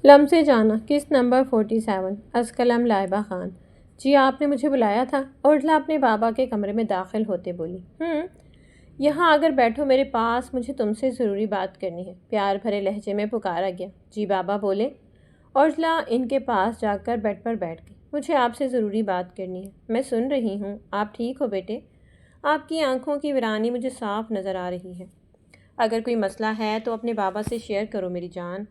لمس جانا قسط نمبر 47 از کلم لائبہ خان۔ جی آپ نے مجھے بلایا تھا؟ ارجلا اپنے بابا کے کمرے میں داخل ہوتے بولی۔ یہاں آگر بیٹھو میرے پاس، مجھے تم سے ضروری بات کرنی ہے، پیار بھرے لہجے میں پکارا گیا۔ جی بابا بولے۔ ارجلا ان کے پاس جا کر بیڈ پر بیٹھ گئی۔ مجھے آپ سے ضروری بات کرنی ہے۔ میں سن رہی ہوں۔ آپ ٹھیک ہو بیٹے؟ آپ کی آنکھوں کی ویرانی مجھے صاف نظر آ رہی ہے۔ اگر کوئی مسئلہ ہے تو اپنے بابا سے شیئر کرو میری جان۔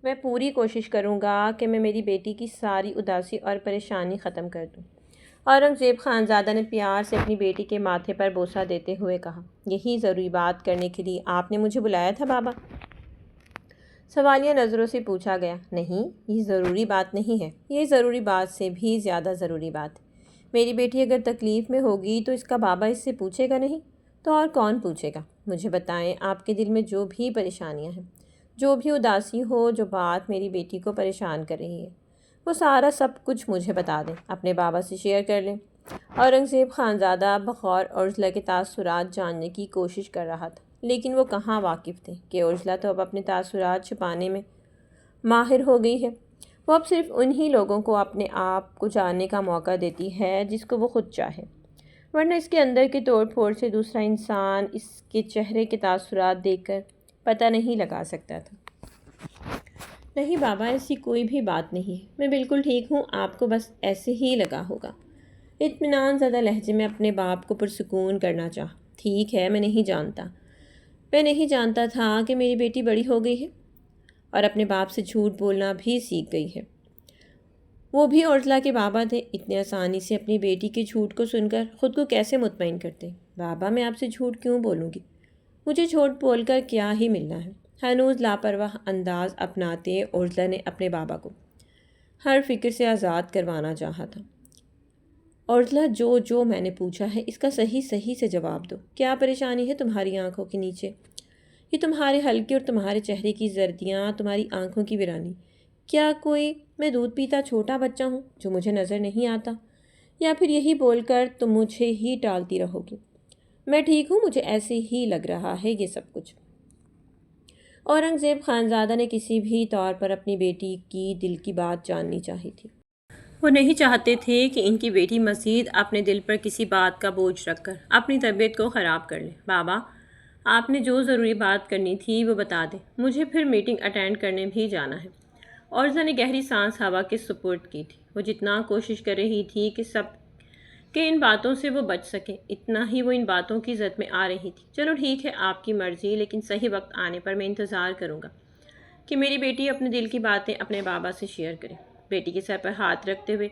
میں پوری کوشش کروں گا کہ میں میری بیٹی کی ساری اداسی اور پریشانی ختم کر دوں۔ اورنگزیب خانزادہ نے پیار سے اپنی بیٹی کے ماتھے پر بوسہ دیتے ہوئے کہا، یہی ضروری بات کرنے کے لیے آپ نے مجھے بلایا تھا بابا؟ سوالیہ نظروں سے پوچھا گیا۔ نہیں، یہ ضروری بات نہیں ہے، یہ ضروری بات سے بھی زیادہ ضروری بات ہے۔ میری بیٹی اگر تکلیف میں ہوگی تو اس کا بابا اس سے پوچھے گا نہیں تو اور کون پوچھے گا؟ مجھے بتائیں، آپ کے دل میں جو بھی پریشانیاں ہیں، جو بھی اداسی ہو، جو بات میری بیٹی کو پریشان کر رہی ہے، وہ سارا سب کچھ مجھے بتا دیں، اپنے بابا سے شیئر کر لیں۔ اورنگزیب خانزادہ بغور ارجلا کے تاثرات جاننے کی کوشش کر رہا تھا، لیکن وہ کہاں واقف تھے کہ ارجلا تو اب اپنے تاثرات چھپانے میں ماہر ہو گئی ہے۔ وہ اب صرف انہی لوگوں کو اپنے آپ کو جاننے کا موقع دیتی ہے جس کو وہ خود چاہے، ورنہ اس کے اندر کے توڑ پھوڑ سے دوسرا انسان اس کے چہرے کے تاثرات دیکھ کر پتہ نہیں لگا سکتا تھا۔ نہیں بابا، ایسی کوئی بھی بات نہیں ہے، میں بالکل ٹھیک ہوں، آپ کو بس ایسے ہی لگا ہوگا۔ اطمینان زدہ لہجے میں اپنے باپ کو پرسکون کرنا چاہا۔ ٹھیک ہے، میں نہیں جانتا تھا کہ میری بیٹی بڑی ہو گئی ہے اور اپنے باپ سے جھوٹ بولنا بھی سیکھ گئی ہے۔ وہ بھی ارجلا کے بابا تھے، اتنے آسانی سے اپنی بیٹی کے جھوٹ کو سن کر خود کو کیسے مطمئن کرتے؟ بابا، میں آپ سے جھوٹ کیوں بولوں گی؟ مجھے جھوٹ بول کر کیا ہی ملنا ہے؟ ہنوز لاپرواہ انداز اپناتے ارجلا نے اپنے بابا کو ہر فکر سے آزاد کروانا چاہا تھا۔ ارجلا، جو میں نے پوچھا ہے اس کا صحیح سے جواب دو۔ کیا پریشانی ہے تمہاری آنکھوں کے نیچے؟ یہ تمہارے حلقے اور تمہارے چہرے کی زردیاں، تمہاری آنکھوں کی ویرانی، کیا کوئی میں دودھ پیتا چھوٹا بچہ ہوں جو مجھے نظر نہیں آتا؟ یا پھر یہی بول کر تم مجھے ہی ٹالتی رہو گی؟ میں ٹھیک ہوں، مجھے ایسے ہی لگ رہا ہے یہ سب کچھ۔ اورنگزیب خانزادہ نے کسی بھی طور پر اپنی بیٹی کی دل کی بات جاننی چاہی تھی۔ وہ نہیں چاہتے تھے کہ ان کی بیٹی مزید اپنے دل پر کسی بات کا بوجھ رکھ کر اپنی طبیعت کو خراب کر لے۔ بابا، آپ نے جو ضروری بات کرنی تھی وہ بتا دیں، مجھے پھر میٹنگ اٹینڈ کرنے بھی جانا ہے۔ ارجلا نے گہری سانس ہوا کے سپرد کی تھی۔ وہ جتنا کوشش کر رہی تھی کہ ان باتوں سے وہ بچ سکے، اتنا ہی وہ ان باتوں کی زد میں آ رہی تھی۔ چلو ٹھیک ہے، آپ کی مرضی، لیکن صحیح وقت آنے پر میں انتظار کروں گا کہ میری بیٹی اپنے دل کی باتیں اپنے بابا سے شیئر کرے۔ بیٹی کے سر پر ہاتھ رکھتے ہوئے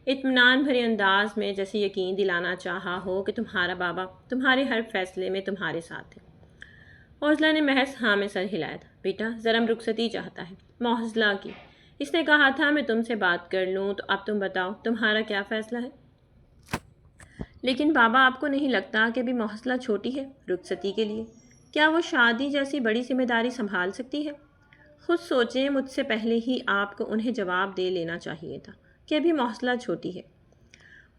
اطمینان بھرے انداز میں جیسے یقین دلانا چاہا ہو کہ تمہارا بابا تمہارے ہر فیصلے میں تمہارے ساتھ ہے۔ ارجلا نے محض ہاں میں سر ہلایا تھا۔ بیٹا، زرم رخصتی چاہتا ہے، محضلا کی۔ اس نے کہا تھا میں تم سے بات کر لوں، تو اب تم بتاؤ تمہارا کیا فیصلہ ہے؟ لیکن بابا، آپ کو نہیں لگتا کہ ابھی محضلا چھوٹی ہے رخصتی کے لیے؟ کیا وہ شادی جیسی بڑی ذمہ داری سنبھال سکتی ہے؟ خود سوچیں، مجھ سے پہلے ہی آپ کو انہیں جواب دے لینا چاہیے تھا کہ ابھی محضلا چھوٹی ہے۔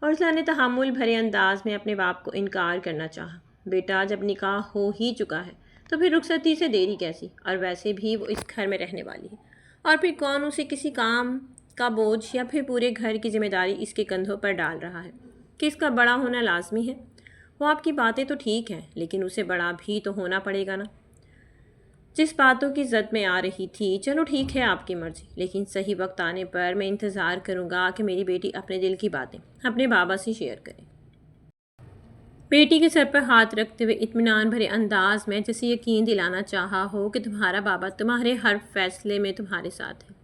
ارجلا نے تحمل بھرے انداز میں اپنے باپ کو انکار کرنا چاہا۔ بیٹا، جب نکاح ہو ہی چکا ہے تو پھر رخصتی سے دیری کیسی؟ اور ویسے بھی وہ اس گھر میں رہنے والی ہے، اور پھر کون اسے کسی کام کا بوجھ یا پھر پورے گھر کی ذمہ داری اس کے کندھوں پر ڈال رہا ہے کہ اس کا بڑا ہونا لازمی ہے؟ وہ آپ کی باتیں تو ٹھیک ہیں، لیکن اسے بڑا بھی تو ہونا پڑے گا نا، جس باتوں کی زد میں آ رہی تھی۔ چلو ٹھیک ہے، آپ کی مرضی، لیکن صحیح وقت آنے پر میں انتظار کروں گا کہ میری بیٹی اپنے دل کی باتیں اپنے بابا سے شیئر کرے۔ بیٹی کے سر پر ہاتھ رکھتے ہوئے اطمینان بھرے انداز میں جیسے یقین دلانا چاہا ہو کہ تمہارا بابا تمہارے ہر فیصلے میں تمہارے ساتھ ہے۔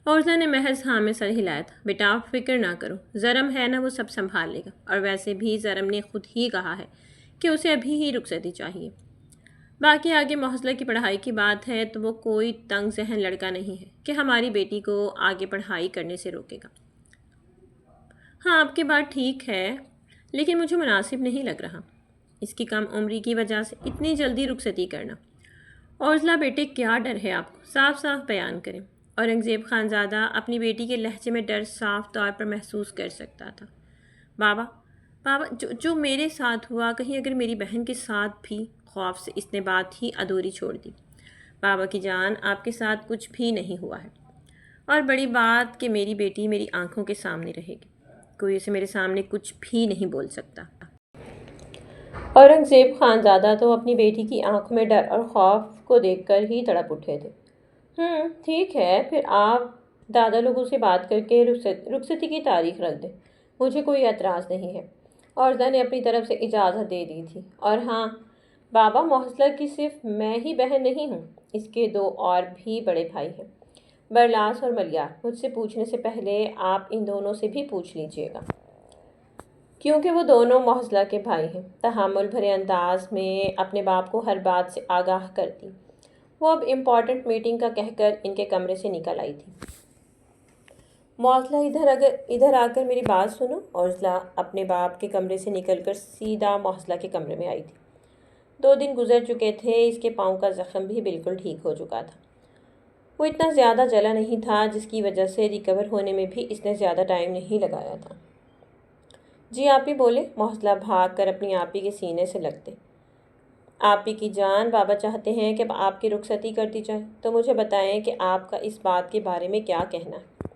ارجلا نے محض ہاں میں سر ہلایا تھا۔ بیٹا، آپ فکر نہ کرو، زرم ہے نا، وہ سب سنبھال لے گا، اور ویسے بھی زرم نے خود ہی کہا ہے کہ اسے ابھی ہی رخصتی چاہیے۔ باقی آگے محضلا کی پڑھائی کی بات ہے تو وہ کوئی تنگ ذہن لڑکا نہیں ہے کہ ہماری بیٹی کو آگے پڑھائی کرنے سے روکے گا۔ ہاں، آپ کی بات ٹھیک ہے، لیکن مجھے مناسب نہیں لگ رہا اس کی کم عمری کی وجہ سے اتنی جلدی رخصتی کرنا۔ ارجلا بیٹے، کیا ڈر ہے آپ کو؟ صاف بیان کریں۔ اورنگزیب خانزادہ اپنی بیٹی کے لہجے میں ڈر صاف طور پر محسوس کر سکتا تھا۔ بابا، جو میرے ساتھ ہوا، کہیں اگر میری بہن کے ساتھ بھی؟ خوف سے اس نے بات ہی ادھوری چھوڑ دی۔ بابا کی جان، آپ کے ساتھ کچھ بھی نہیں ہوا ہے، اور بڑی بات کہ میری بیٹی میری آنکھوں کے سامنے رہے گی، کوئی اسے میرے سامنے کچھ بھی نہیں بول سکتا۔ اورنگزیب خانزادہ تو اپنی بیٹی کی آنکھوں میں ڈر اور خوف کو دیکھ کر ہی تڑپ اٹھے تھے۔ ٹھیک ہے، پھر آپ دادا لوگوں سے بات کر کے رخصتی کی تاریخ رکھ دیں، مجھے کوئی اعتراض نہیں ہے۔ عرضہ نے اپنی طرف سے اجازت دے دی تھی۔ اور ہاں، بابا محسلہ کی صرف میں ہی بہن نہیں ہوں، اس کے 2 اور بھی بڑے بھائی ہیں، برلاس اور ملیار۔ مجھ سے پوچھنے سے پہلے آپ ان دونوں سے بھی پوچھ لیجئے گا، کیونکہ وہ دونوں محسلہ کے بھائی ہیں۔ تحمل بھرے انداز میں اپنے باپ کو ہر بات سے آگاہ کرتی وہ اب امپورٹنٹ میٹنگ کا کہہ کر ان کے کمرے سے نکل آئی تھی۔ معضلہ ادھر آ کر میری بات سنو۔ عرضلہ اپنے باپ کے کمرے سے نکل کر سیدھا معضلہ کے کمرے میں آئی تھی۔ 2 دن گزر چکے تھے، اس کے پاؤں کا زخم بھی بالکل ٹھیک ہو چکا تھا۔ وہ اتنا زیادہ جلا نہیں تھا، جس کی وجہ سے ریکور ہونے میں بھی اس نے زیادہ ٹائم نہیں لگایا تھا۔ جی آپی بولے۔ معضلہ بھاگ کر اپنی آپی کے سینے سے لگتے۔ آپی کی جان، بابا چاہتے ہیں کہ آپ کی رخصتی کر دی جائے، تو مجھے بتائیں کہ آپ کا اس بات کے بارے میں کیا کہنا ہے۔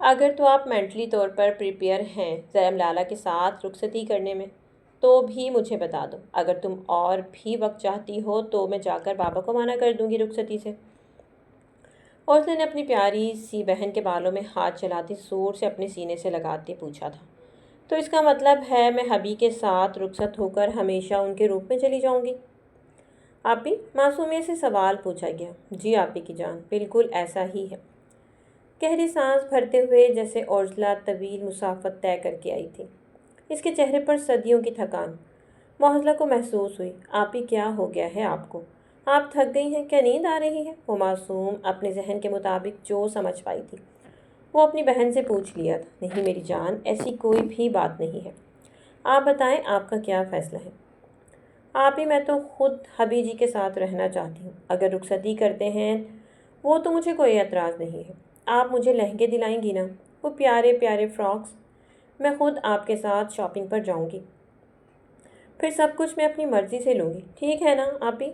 اگر تو آپ مینٹلی طور پر پریپیئر ہیں زرم لالہ کے ساتھ رخصتی کرنے میں، تو بھی مجھے بتا دو۔ اگر تم اور بھی وقت چاہتی ہو تو میں جا کر بابا کو منع کر دوں گی رخصتی سے۔ عرضہ نے اپنی پیاری سی بہن کے بالوں میں ہاتھ چلاتے زور سے اپنے سینے سے لگاتے پوچھا تھا، تو اس کا مطلب ہے میں حبی کے ساتھ رخصت ہو کر ہمیشہ ان کے روپ میں چلی جاؤں گی؟ آپی، معصومیت سے سوال پوچھا گیا۔ جی آپی کی جان، بالکل ایسا ہی ہے۔ گہری سانس بھرتے ہوئے جیسے عرضلہ طویل مسافت طے کر کے آئی تھی، اس کے چہرے پر صدیوں کی تھکان معضلہ کو محسوس ہوئی۔ آپی، کیا ہو گیا ہے آپ کو؟ آپ تھک گئی ہیں؟ کیا نیند آ رہی ہے؟ وہ معصوم اپنے ذہن کے مطابق جو سمجھ پائی تھی وہ اپنی بہن سے پوچھ لیا تھا۔ نہیں میری جان، ایسی کوئی بھی بات نہیں ہے، آپ بتائیں آپ کا کیا فیصلہ ہے؟ آپی، میں تو خود حبی جی کے ساتھ رہنا چاہتی ہوں، اگر رخصتی کرتے ہیں وہ تو مجھے کوئی اعتراض نہیں ہے۔ آپ مجھے لہنگے دلائیں گی نا، وہ پیارے پیارے فراکس؟ میں خود آپ کے ساتھ شاپنگ پر جاؤں گی، پھر سب کچھ میں اپنی مرضی سے لوں گی، ٹھیک ہے نا آپی؟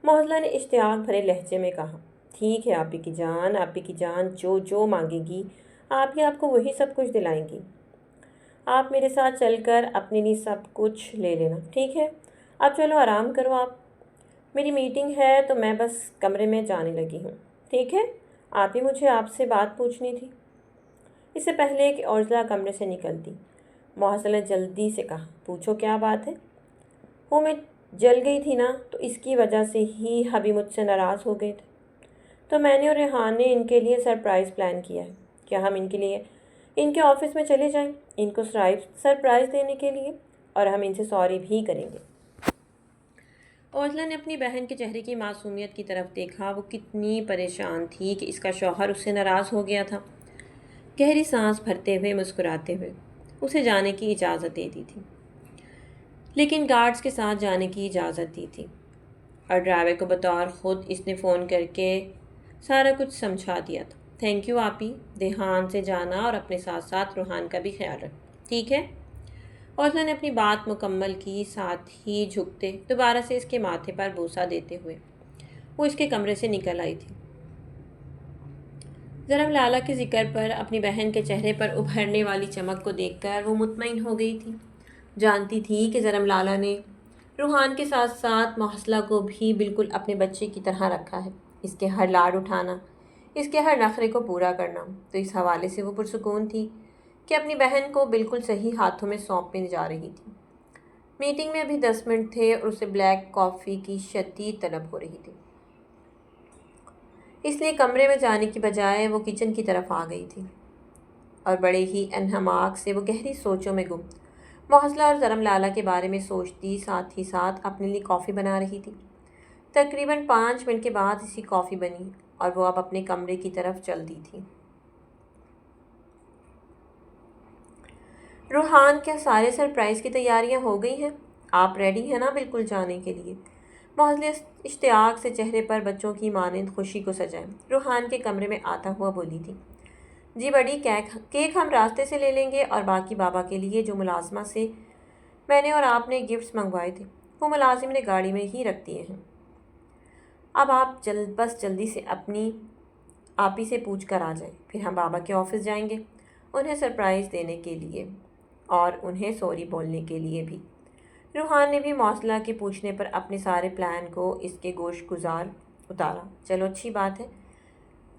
معضلہ نے اشتیاق بھرے لہجے میں کہا۔ ٹھیک ہے آپی کی جان، آپی کی جان جو مانگے گی آپ ہی آپ کو وہی سب کچھ دلائیں گی۔ آپ میرے ساتھ چل کر اپنے لیے سب کچھ لے لینا، ٹھیک ہے؟ اب چلو آرام کرو آپ، میری میٹنگ ہے تو میں بس کمرے میں جانے لگی ہوں، ٹھیک ہے؟ آپ ہی مجھے آپ سے بات پوچھنی تھی۔ اس سے پہلے کہ عرضلہ کمرے سے نکلتی، معضلہ نے جلدی سے کہا، پوچھو کیا بات ہے؟ وہ میں جل گئی تھی نا، تو اس کی وجہ سے ہی حبی مجھ سے ناراض ہو گئے تھے، تو میں نے اور ریحان نے ان کے لیے سرپرائز پلان کیا ہے۔ کیا ہم ان کے آفس میں چلے جائیں ان کو سرپرائز دینے کے لیے، اور ہم ان سے سوری بھی کریں گے؟ عرضلہ نے اپنی بہن کے چہرے کی معصومیت کی طرف دیکھا، وہ کتنی پریشان تھی کہ اس کا شوہر اس سے ناراض ہو گیا تھا۔ گہری سانس بھرتے ہوئے مسکراتے ہوئے اسے جانے کی اجازت دے دی تھی، لیکن گارڈز کے ساتھ جانے کی اجازت دی تھی، اور ڈرائیور کو بطور خود اس نے فون کر کے سارا کچھ سمجھا دیا تھا۔ تھینک یو آپی، دیہان سے جانا اور اپنے ساتھ ساتھ روحان کا بھی خیال رکھ، ٹھیک ہے؟ عرضہ نے اپنی بات مکمل کی، ساتھ ہی جھکتے دوبارہ سے اس کے ماتھے پر بوسہ دیتے ہوئے وہ اس کے کمرے سے نکل آئی تھی۔ زرم لالہ کے ذکر پر اپنی بہن کے چہرے پر ابھرنے والی چمک کو دیکھ کر وہ مطمئن ہو گئی تھی، جانتی تھی کہ زرم لالہ نے روحان کے ساتھ ساتھ معضلہ کو بھی بالکل اپنے بچے کی طرح رکھا ہے، اس کے ہر لاڈ اٹھانا، اس کے ہر نخرے کو پورا کرنا، تو اس حوالے سے وہ پرسکون تھی کہ اپنی بہن کو بالکل صحیح ہاتھوں میں سونپنے جا رہی تھی۔ میٹنگ میں ابھی 10 منٹ تھے اور اسے بلیک کافی کی شدید طلب ہو رہی تھی، اس لیے کمرے میں جانے کی بجائے وہ کچن کی طرف آ گئی تھی، اور بڑے ہی انہماک سے وہ گہری سوچوں میں گم معضلہ اور زرم لالہ کے بارے میں سوچتی، ساتھ ہی ساتھ اپنے لیے کافی بنا رہی تھی۔ تقریباً 5 منٹ کے بعد اسی کافی بنی اور وہ اب اپنے کمرے کی طرف چل دی تھی۔ روحان، کیا سارے سرپرائز کی تیاریاں ہو گئی ہیں؟ آپ ریڈی ہیں نا بالکل جانے کے لیے؟ معضلہ اشتیاق سے چہرے پر بچوں کی مانند خوشی کو سجائے روحان کے کمرے میں آتا ہوا بولی تھی۔ جی بڑی، کیک ہم راستے سے لے لیں گے، اور باقی بابا کے لیے جو ملازمہ سے میں نے اور آپ نے گفٹس منگوائے تھے وہ ملازم نے گاڑی میں ہی رکھ دیے ہیں۔ اب آپ بس جلدی سے اپنی آپی سے پوچھ کر آ جائیں، پھر ہم بابا کے آفس جائیں گے انہیں سرپرائز دینے کے لیے اور انہیں سوری بولنے کے لیے بھی۔ روحان نے بھی موصلہ کے پوچھنے پر اپنے سارے پلان کو اس کے گوش گزار اتارا۔ چلو اچھی بات ہے،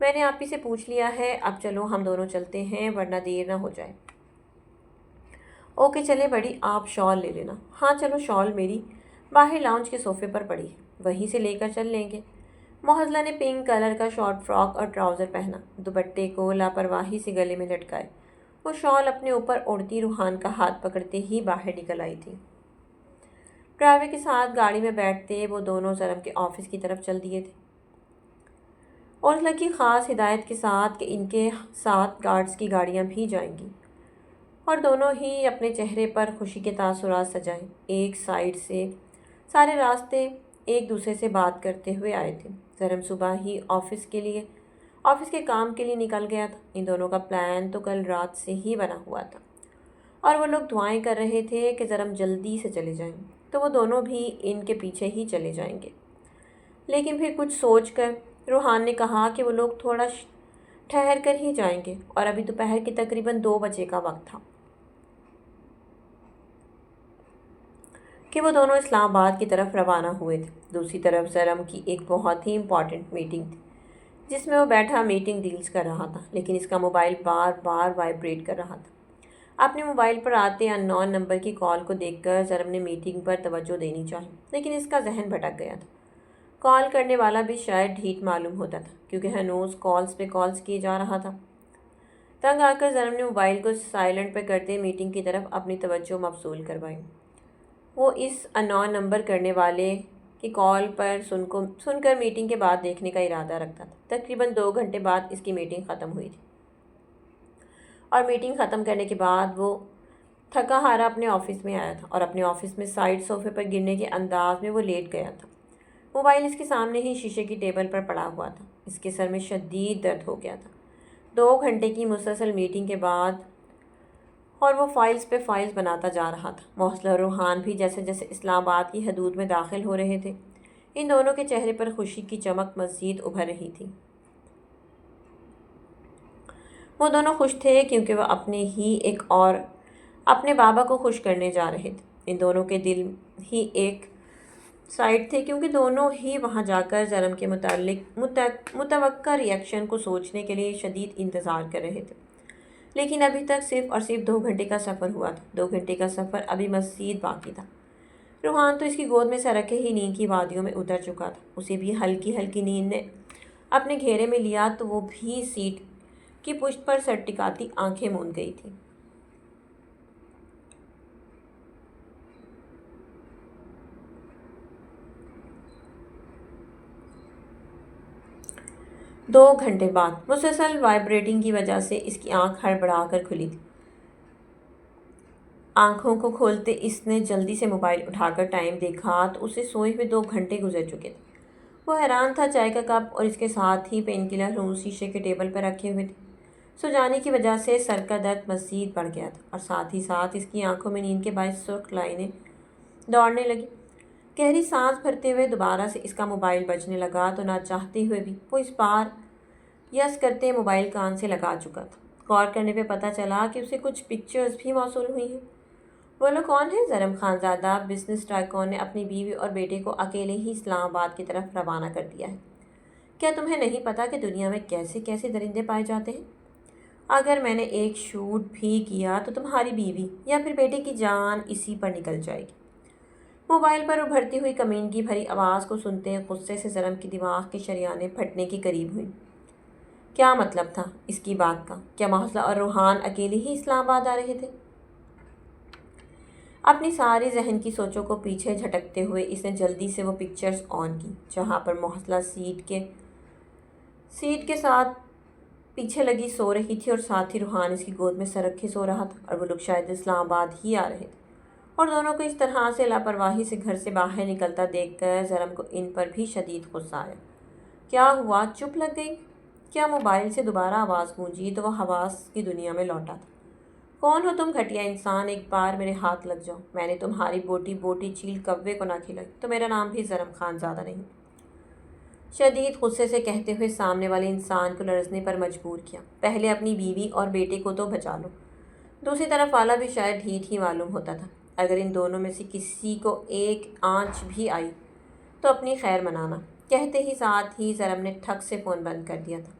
میں نے آپی سے پوچھ لیا ہے، اب چلو ہم دونوں چلتے ہیں ورنہ دیر نہ ہو جائے۔ اوکے چلے بڑی، آپ شال لے لینا۔ ہاں چلو، شال میری باہر لاؤنج کے صوفے پر پڑی ہے، وہیں سے لے کر چل لیں گے۔ معزلہ نے پنک کلر کا شارٹ فراک اور ٹراؤزر پہنا، دوپٹے کو لاپرواہی سے گلے میں لٹکائے وہ شال اپنے اوپر اوڑھتی روحان کا ہاتھ پکڑتے ہی باہر نکل آئی تھی۔ ڈرائیور کے ساتھ گاڑی میں بیٹھتے وہ دونوں زرم کے آفس کی طرف چل دیے تھے، معزلہ کی خاص ہدایت کے ساتھ کہ ان کے ساتھ گارڈز کی گاڑیاں بھی جائیں گی، اور دونوں ہی اپنے چہرے پر خوشی کے تاثرات سجائے ایک سائیڈ سے سارے راستے ایک دوسرے سے بات کرتے ہوئے آئے تھے۔ زرم صبح ہی آفس کے کام کے لیے نکل گیا تھا۔ ان دونوں کا پلان تو کل رات سے ہی بنا ہوا تھا اور وہ لوگ دعائیں کر رہے تھے کہ زرم جلدی سے چلے جائیں تو وہ دونوں بھی ان کے پیچھے ہی چلے جائیں گے۔ لیکن پھر کچھ سوچ کر روحان نے کہا کہ وہ لوگ تھوڑا ٹھہر کر ہی جائیں گے، اور ابھی دوپہر کے تقریباً 2 بجے کا وقت تھا کہ وہ دونوں اسلام آباد کی طرف روانہ ہوئے تھے۔ دوسری طرف زرم کی ایک بہت ہی امپورٹنٹ میٹنگ تھی جس میں وہ بیٹھا میٹنگ ڈیلز کر رہا تھا، لیکن اس کا موبائل بار بار وائبریٹ کر رہا تھا۔ اپنے موبائل پر آتے ان نون نمبر کی کال کو دیکھ کر زرم نے میٹنگ پر توجہ دینی چاہی، لیکن اس کا ذہن بھٹک گیا تھا۔ کال کرنے والا بھی شاید ڈھیٹ معلوم ہوتا تھا کیونکہ ہنوز کالز پہ کالز کیے جا رہا تھا۔ تنگ آ کر زرم نے موبائل کو سائلنٹ پہ کرتے میٹنگ کی طرف اپنی توجہ مبذول کروائی۔ وہ اس انون نمبر کرنے والے کی کال پر سن کر میٹنگ کے بعد دیکھنے کا ارادہ رکھتا تھا۔ تقریباً 2 گھنٹے بعد اس کی میٹنگ ختم ہوئی تھی، اور میٹنگ ختم کرنے کے بعد وہ تھکا ہارا اپنے آفس میں آیا تھا اور اپنے آفس میں سائڈ صوفے پر گرنے کے انداز میں وہ لیٹ گیا تھا۔ موبائل اس کے سامنے ہی شیشے کی ٹیبل پر پڑا ہوا تھا۔ اس کے سر میں شدید درد ہو گیا تھا۔ 2 گھنٹے کی مسلسل میٹنگ کے بعد، اور وہ فائلز پہ فائلز بناتا جا رہا تھا۔ معزلہ اور روحان بھی جیسے جیسے اسلام آباد کی حدود میں داخل ہو رہے تھے، ان دونوں کے چہرے پر خوشی کی چمک مزید ابھر رہی تھی۔ وہ دونوں خوش تھے کیونکہ وہ اپنے بابا کو خوش کرنے جا رہے تھے۔ ان دونوں کے دل ہی ایک سائڈ تھے کیونکہ دونوں ہی وہاں جا کر زرم کے متعلق متوقع ری ایکشن کو سوچنے کے لیے شدید انتظار کر رہے تھے، لیکن ابھی تک صرف اور صرف 2 گھنٹے کا سفر ہوا تھا۔ 2 گھنٹے کا سفر ابھی مزید باقی تھا۔ روحان تو اس کی گود میں سرکے ہی نیند کی وادیوں میں اتر چکا تھا۔ اسے بھی ہلکی ہلکی نیند نے اپنے گھیرے میں لیا تو وہ بھی سیٹ کی پشت پر سر ٹکاتی آنکھیں موند گئی تھی۔ 2 گھنٹے بعد مسلسل وائبریٹنگ کی وجہ سے اس کی آنکھ ہڑبڑا کر کھلی تھی۔ آنکھوں کو کھولتے اس نے جلدی سے موبائل اٹھا کر ٹائم دیکھا تو اسے سوئے ہوئے 2 گھنٹے گزر چکے تھے۔ وہ حیران تھا، چائے کا کپ اور اس کے ساتھ ہی پین کلر روز شیشے کے ٹیبل پر رکھے ہوئے تھے۔ سو جانے کی وجہ سے سر کا درد مزید بڑھ گیا تھا، اور ساتھ ہی ساتھ اس کی آنکھوں میں نیند کے باعث سرخ لائنیں دوڑنے لگی۔ گہری سانس بھرتے ہوئے دوبارہ سے اس کا موبائل بجنے لگا تو نہ چاہتے ہوئے بھی وہ اس بار یس کرتے موبائل کان سے لگا چکا تھا۔ غور کرنے پہ پتہ چلا کہ اسے کچھ پکچرز بھی موصول ہوئی ہیں۔ وہ لوگ کون ہیں؟ زرم خانزادہ بزنس ٹائکون نے اپنی بیوی اور بیٹے کو اکیلے ہی اسلام آباد کی طرف روانہ کر دیا ہے۔ کیا تمہیں نہیں پتا کہ دنیا میں کیسے کیسے درندے پائے جاتے ہیں؟ اگر میں نے ایک شوٹ بھی کیا تو تمہاری بیوی یا پھر بیٹے کی جان اسی پر نکل جائے گی۔ موبائل پر ابھرتی ہوئی کمینگی بھری آواز کو سنتے غصے سے زرم کی دماغ کی شریانیں پھٹنے کے قریب ہوئیں۔ کیا مطلب تھا اس کی بات کا؟ کیا معزلہ اور روحان اکیلے ہی اسلام آباد آ رہے تھے؟ اپنی ساری ذہن کی سوچوں کو پیچھے جھٹکتے ہوئے اس نے جلدی سے وہ پکچرز آن کی جہاں پر معزلہ سیٹ کے ساتھ پیچھے لگی سو رہی تھی، اور ساتھ ہی روحان اس کی گود میں سر رکھے سو رہا تھا، اور وہ لوگ شاید اسلام آباد ہی آ رہے تھے۔ اور دونوں کو اس طرح سے لاپرواہی سے گھر سے باہر نکلتا دیکھ کر زرم کو ان پر بھی شدید غصہ آیا۔ کیا ہوا؟ چپ لگ گئی؟ کیا موبائل سے دوبارہ آواز گونجی تو وہ حواس کی دنیا میں لوٹا تھا۔ کون ہو تم گھٹیا انسان؟ ایک بار میرے ہاتھ لگ جاؤ، میں نے تمہاری بوٹی چیل کوے کو نہ کھلائی تو میرا نام بھی زرم خانزادہ نہیں۔ شدید غصے سے کہتے ہوئے سامنے والے انسان کو لرزنے پر مجبور کیا۔ پہلے اپنی بیوی اور بیٹے کو تو بچا لو۔ دوسری طرف والا بھی شاید ڈھیٹ ہی معلوم ہوتا تھا۔ اگر ان دونوں میں سے کسی کو ایک آنچ بھی آئی تو اپنی خیر منانا، کہتے ہی ساتھ ہی زرم نے ٹھک سے فون بند کر دیا تھا۔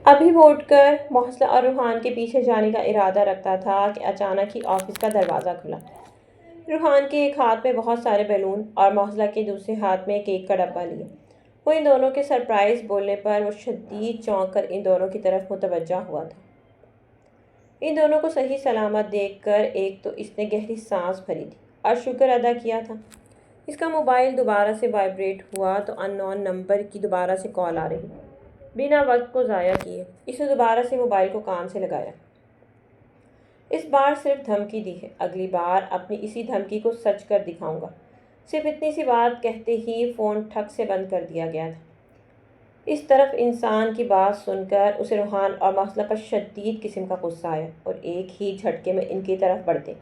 ابھی وہ اٹھ کر محسلہ اور روحان کے پیچھے جانے کا ارادہ رکھتا تھا کہ اچانک ہی آفس کا دروازہ کھلا۔ روحان کے ایک ہاتھ میں بہت سارے بیلون اور محسلہ کے دوسرے ہاتھ میں کیک کا ڈبہ لیے۔ وہ ان دونوں کے سرپرائز بولنے پر وہ شدید چونک کر ان دونوں کی طرف متوجہ ہوا تھا۔ ان دونوں کو صحیح سلامت دیکھ کر ایک تو اس نے گہری سانس بھری تھی اور شکر ادا کیا تھا۔ اس کا موبائل دوبارہ سے وائبریٹ ہوا تو ان نون نمبر کی دوبارہ سے کال آ رہی۔ بنا وقت کو ضائع کیے اس نے دوبارہ سے موبائل کو کان سے لگایا۔ اس بار صرف دھمکی دی ہے، اگلی بار اپنی اسی دھمکی کو سچ کر دکھاؤں گا۔ صرف اتنی سی بات کہتے ہی فون ٹھک سے بند کر دیا گیا تھا۔ اس طرف انسان کی بات سن کر اسے روحان اور محسلہ پر شدید قسم کا غصہ آیا اور ایک ہی جھٹکے میں ان کی طرف بڑھتے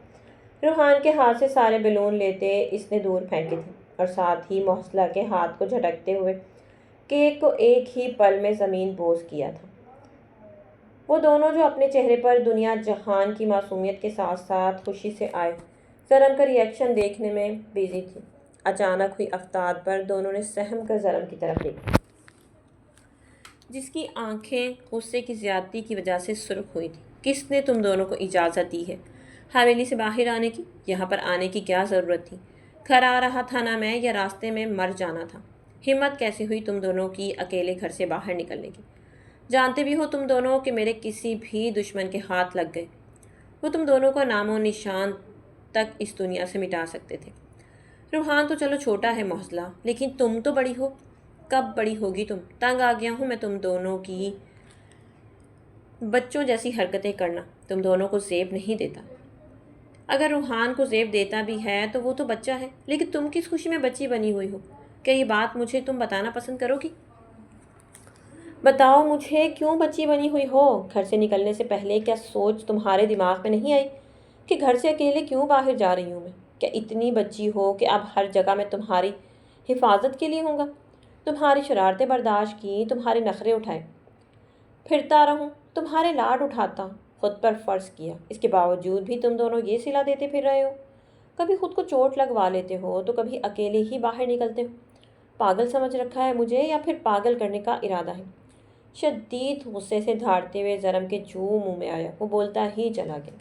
روحان کے ہاتھ سے سارے بیلون لیتے اس نے دور پھینکے تھے اور ساتھ ہی محسلہ کے ہاتھ کو جھٹکتے ہوئے کیک کو ایک ہی پل میں زمین بوس کیا تھا۔ وہ دونوں جو اپنے چہرے پر دنیا جہان کی معصومیت کے ساتھ ساتھ خوشی سے آئے زرم کا ری ایکشن دیکھنے میں بیزی تھی۔ اچانک ہوئی افتاد پر دونوں نے سہم کر زرم کی طرف دیکھا، جس کی آنکھیں غصے کی زیادتی کی وجہ سے سرخ ہوئی تھیں۔ کس نے تم دونوں کو اجازت دی ہے حویلی سے باہر آنے کی؟ یہاں پر آنے کی کیا ضرورت تھی؟ گھر آ رہا تھا نا میں، یا راستے میں مر جانا تھا؟ ہمت کیسے ہوئی تم دونوں کی اکیلے گھر سے باہر نکلنے کی؟ جانتے بھی ہو تم دونوں کہ میرے کسی بھی دشمن کے ہاتھ لگ گئے وہ تم دونوں کا نام و نشان تک اس دنیا سے مٹا سکتے تھے۔ روحان تو چلو چھوٹا ہے محسلہ، لیکن تم تو بڑی ہو۔ کب بڑی ہوگی تم؟ تنگ آ گیا ہوں میں تم دونوں کی بچوں جیسی حرکتیں کرنا۔ تم دونوں کو زیب نہیں دیتا۔ اگر روحان کو زیب دیتا بھی ہے تو وہ تو بچہ ہے، لیکن تم کس خوشی میں بچی بنی ہوئی ہو؟ کیا یہ بات مجھے تم بتانا پسند کرو گی؟ بتاؤ مجھے کیوں بچی بنی ہوئی ہو؟ گھر سے نکلنے سے پہلے کیا سوچ تمہارے دماغ میں نہیں آئی کہ گھر سے اکیلے کیوں باہر جا رہی ہوں میں؟ کیا اتنی بچی ہو کہ اب ہر جگہ میں تمہاری حفاظت کے لیے ہوں گا؟ تمہاری شرارتیں برداشت کی، تمہارے نخرے اٹھائے، پھرتا رہوں، تمہارے لاڈ اٹھاتا، خود پر فرض کیا، اس کے باوجود بھی تم دونوں یہ صلہ دیتے پھر رہے ہو۔ کبھی خود کو چوٹ لگوا لیتے ہو تو کبھی اکیلے ہی باہر نکلتے ہو۔ پاگل سمجھ رکھا ہے مجھے یا پھر پاگل کرنے کا ارادہ ہے؟ شدید غصے سے دھاڑتے ہوئے زرم کے جو منہ میں آیا وہ بولتا ہی چلا گیا،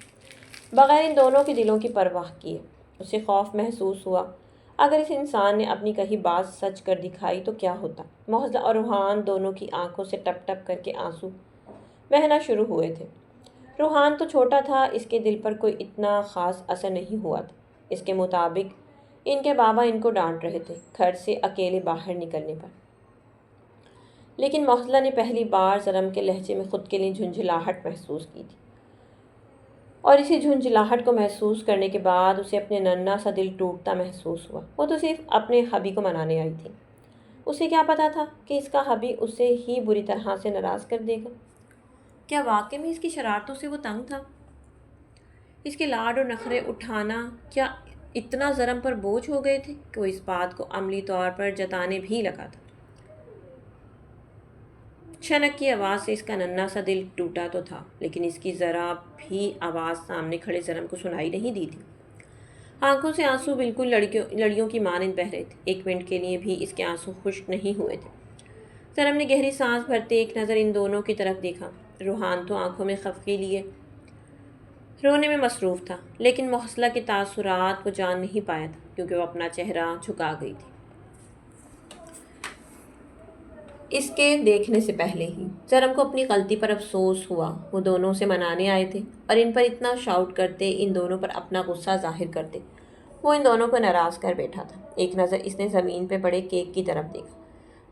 بغیر ان دونوں کے دلوں کی پرواہ کیے۔ اسے خوف محسوس ہوا، اگر اس انسان نے اپنی کہی بات سچ کر دکھائی تو کیا ہوتا۔ محسلہ اور روحان دونوں کی آنکھوں سے ٹپ ٹپ کر کے آنسو بہنا شروع ہوئے تھے۔ روحان تو چھوٹا تھا، اس کے دل پر کوئی اتنا خاص اثر نہیں ہوا تھا۔ اس کے مطابق ان کے بابا ان کو ڈانٹ رہے تھے گھر سے اکیلے باہر نکلنے پر، لیکن محسلہ نے پہلی بار زرم کے لہجے میں خود کے لیے جھنجھلاہٹ محسوس کی تھی، اور اسی جھنجھلاہٹ کو محسوس کرنے کے بعد اسے اپنے ننھا سا دل ٹوٹتا محسوس ہوا۔ وہ تو صرف اپنے ہبی کو منانے آئی تھی، اسے کیا پتا تھا کہ اس کا ہبی اسے ہی بری طرح سے ناراض کر دے گا۔ کیا واقعی میں اس کی شرارتوں سے وہ تنگ تھا؟ اس کے لاڈ اور نخرے اٹھانا کیا اتنا زرم پر بوجھ ہو گئے تھے کہ وہ اس بات کو عملی طور پر جتانے بھی لگا تھا؟ چھنک کی آواز سے اس کا ننھا سا دل ٹوٹا تو تھا، لیکن اس کی ذرا بھی آواز سامنے کھڑے زرم کو سنائی نہیں دی تھی۔ آنکھوں سے آنسو بالکل لڑیوں کی مانند بہہ رہے تھے۔ ایک منٹ کے لیے بھی اس کے آنسو خشک نہیں ہوئے تھے۔ زرم نے گہری سانس بھرتے ایک نظر ان دونوں کی طرف دیکھا۔ روحان تو آنکھوں میں خفگی لیے رونے میں مصروف تھا، لیکن محسلہ کے تاثرات وہ جان نہیں پایا تھا کیونکہ وہ اپنا چہرہ جھکا گئی تھی اس کے دیکھنے سے پہلے ہی۔ زرم کو اپنی غلطی پر افسوس ہوا، وہ دونوں اسے منانے آئے تھے اور ان پر اتنا شاؤٹ کرتے، ان دونوں پر اپنا غصہ ظاہر کرتے۔ وہ ان دونوں کو ناراض کر بیٹھا تھا۔ ایک نظر اس نے زمین پہ پڑے کیک کی طرف دیکھا،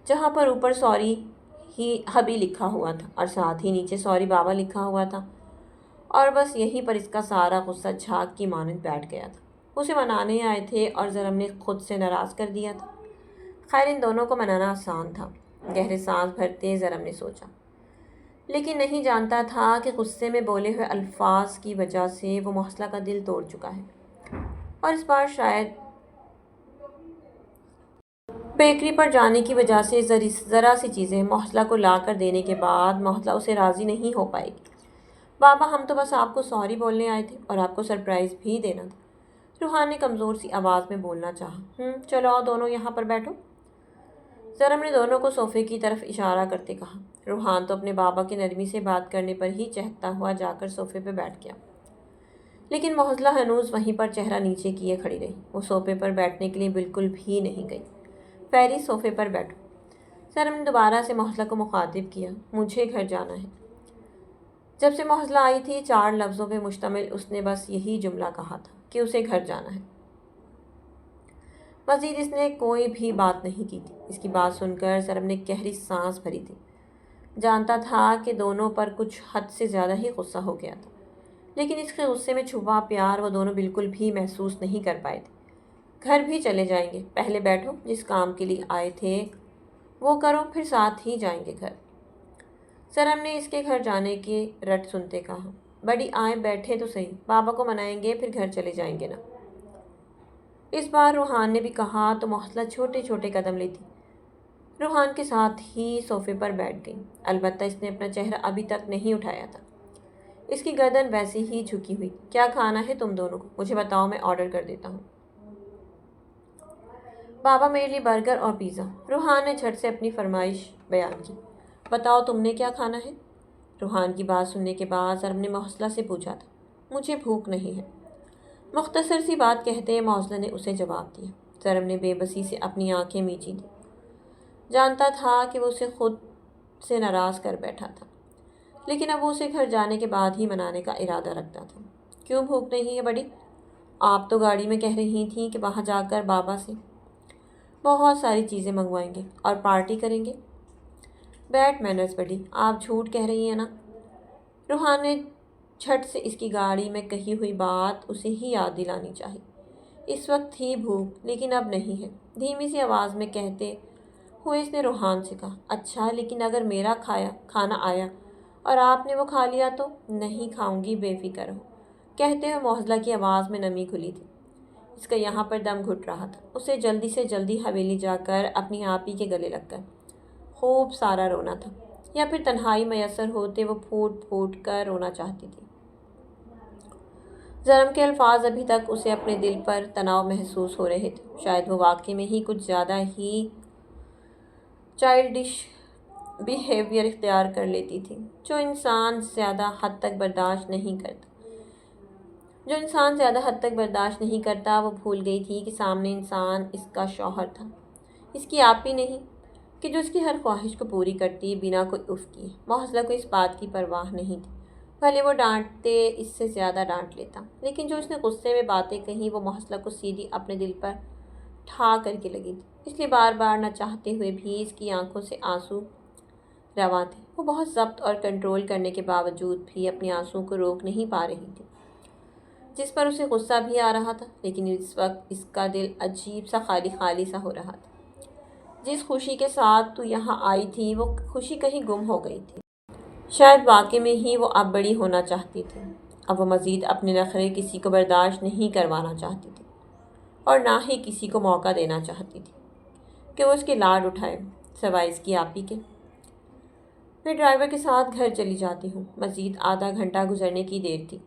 جہاں پر اوپر سوری ہی ہبی لکھا ہوا تھا اور ساتھ ہی نیچے سوری بابا لکھا ہوا تھا، اور بس یہیں پر اس کا سارا غصہ جھاگ کی مانند بیٹھ گیا تھا۔ اسے منانے آئے تھے اور زرم نے خود سے ناراض کر دیا تھا۔ خیر ان دونوں کو منانا آسان تھا، گہرے سانس بھرتے زرم نے سوچا، لیکن نہیں جانتا تھا کہ غصے میں بولے ہوئے الفاظ کی وجہ سے وہ محسلہ کا دل توڑ چکا ہے، اور اس بار شاید بیکری پر جانے کی وجہ سے ذرا سی چیزیں محسلہ کو لا کر دینے کے بعد محسلہ اسے راضی نہیں ہو پائے گی۔ بابا ہم تو بس آپ کو سوری بولنے آئے تھے اور آپ کو سرپرائز بھی دینا تھا۔ روحان نے کمزور سی آواز میں بولنا چاہا۔ چلو آؤ دونوں یہاں پر بیٹھو۔ زرم نے دونوں کو صوفے کی طرف اشارہ کرتے کہا۔ روحان تو اپنے بابا کے نرمی سے بات کرنے پر ہی چہکتا ہوا جا کر صوفے پہ بیٹھ گیا، لیکن محسلہ ہنوز وہیں پر چہرہ نیچے کیے کھڑی رہی۔ وہ صوفے پر بیٹھنے کے لیے بالکل بھی نہیں گئی۔ فیری صوفے پر بیٹھو۔ زرم نے دوبارہ سے محسلہ کو مخاطب کیا۔ مجھے گھر جانا ہے۔ جب سے محسلہ آئی تھی 4 لفظوں پہ مشتمل اس نے بس یہی جملہ کہا تھا کہ اسے گھر جانا ہے۔ مزید اس نے کوئی بھی بات نہیں کی تھی۔ اس کی بات سن کر زرم نے گہری سانس بھری تھی۔ جانتا تھا کہ دونوں پر کچھ حد سے زیادہ ہی غصہ ہو گیا تھا، لیکن اس کے غصے میں چھپا پیار وہ دونوں بالکل بھی محسوس نہیں کر پائے تھے۔ گھر بھی چلے جائیں گے، پہلے بیٹھو، جس کام کے لیے آئے تھے وہ کرو، پھر ساتھ ہی جائیں گے گھر۔ زرم نے اس کے گھر جانے کی رٹ سنتے کہا۔ بڑی آئیں بیٹھے تو صحیح، بابا کو منائیں گے پھر گھر چلے جائیں گے نا۔ اس بار روحان نے بھی کہا تو محسلہ چھوٹے چھوٹے قدم لیتی روحان کے ساتھ ہی صوفے پر بیٹھ گئی۔ البتہ اس نے اپنا چہرہ ابھی تک نہیں اٹھایا تھا۔ اس کی گردن ویسے ہی جھکی ہوئی۔ کیا کھانا ہے تم دونوں کو؟ مجھے بتاؤ، میں آرڈر کر دیتا ہوں۔ بابا میرے لیے برگر اور پیزا۔ روحان نے جھٹ سے اپنی فرمائش بیان کی۔ بتاؤ تم نے کیا کھانا ہے؟ روحان کی بات سننے کے بعد زرم نے محسلہ سے پوچھا تھا۔ مجھے بھوک نہیں ہے، مختصر سی بات کہتے محسلہ نے اسے جواب دیا۔ زرم نے بے بسی سے اپنی آنکھیں میچی تھیں۔ جانتا تھا کہ وہ اسے خود سے ناراض کر بیٹھا تھا، لیکن اب وہ اسے گھر جانے کے بعد ہی منانے کا ارادہ رکھتا تھا۔ کیوں بھوک نہیں ہے بڑی؟ آپ تو گاڑی میں کہہ رہی تھیں کہ وہاں جا کر بابا سے بہت ساری چیزیں منگوائیں گے اور پارٹی کریں گے۔ بیڈ مینرز بڑی، آپ جھوٹ کہہ رہی ہیں نا؟ روحان نے جھٹ سے اس کی گاڑی میں کہی ہوئی بات اسے ہی یاد دلانی چاہی۔ اس وقت تھی بھوک، لیکن اب نہیں ہے، دھیمی سی آواز میں کہتے ہوئے اس نے روحان سے کہا۔ اچھا، لیکن اگر میرا کھانا آیا اور آپ نے وہ کھا لیا تو؟ نہیں کھاؤں گی، بے فکر ہو، کہتے ہوئے محسلہ کی آواز میں نمی گھلی تھی۔ اس کا یہاں پر دم گھٹ رہا تھا۔ اسے جلدی سے جلدی حویلی جا کر اپنی آپی کے گلے لگ کر خوب سارا رونا تھا، یا پھر تنہائی میسر ہوتے وہ پھوٹ پھوٹ کر رونا چاہتی تھی۔ زرم کے الفاظ ابھی تک اسے اپنے دل پر تناؤ محسوس ہو رہے تھے۔ شاید وہ واقعی میں ہی کچھ زیادہ ہی چائلڈش بیہیویئر اختیار کر لیتی تھی، جو انسان زیادہ حد تک برداشت نہیں کرتا۔ وہ بھول گئی تھی کہ سامنے انسان اس کا شوہر تھا، اس کی آپی نہیں، کہ جو اس کی ہر خواہش کو پوری کرتی بنا کوئی اف کیے۔ محسلہ کو اس بات کی پرواہ نہیں تھی، بھلے وہ ڈانٹتے اس سے زیادہ ڈانٹ لیتا، لیکن جو اس نے غصے میں باتیں کہیں وہ محسلہ کو سیدھی اپنے دل پر ٹھا کر کے لگی تھی، اس لیے بار بار نہ چاہتے ہوئے بھی اس کی آنکھوں سے آنسو رواں تھے۔ وہ بہت ضبط اور کنٹرول کرنے کے باوجود بھی اپنے آنسوؤں کو روک نہیں پا رہی تھی، جس پر اسے غصہ بھی آ رہا تھا، لیکن اس وقت اس کا دل عجیب سا خالی خالی سا ہو رہا تھا۔ جس خوشی کے ساتھ تو یہاں آئی تھی وہ خوشی کہیں گم ہو گئی تھی۔ شاید واقعی میں ہی وہ اب بڑی ہونا چاہتی تھی۔ اب وہ مزید اپنے نخرے کسی کو برداشت نہیں کروانا چاہتی تھی، اور نہ ہی کسی کو موقع دینا چاہتی تھی کہ وہ اس کے لاڈ اٹھائے، سوائے اس کی آپی کے۔ میں ڈرائیور کے ساتھ گھر چلی جاتی ہوں۔ مزید آدھا گھنٹہ گزرنے کی دیر تھی۔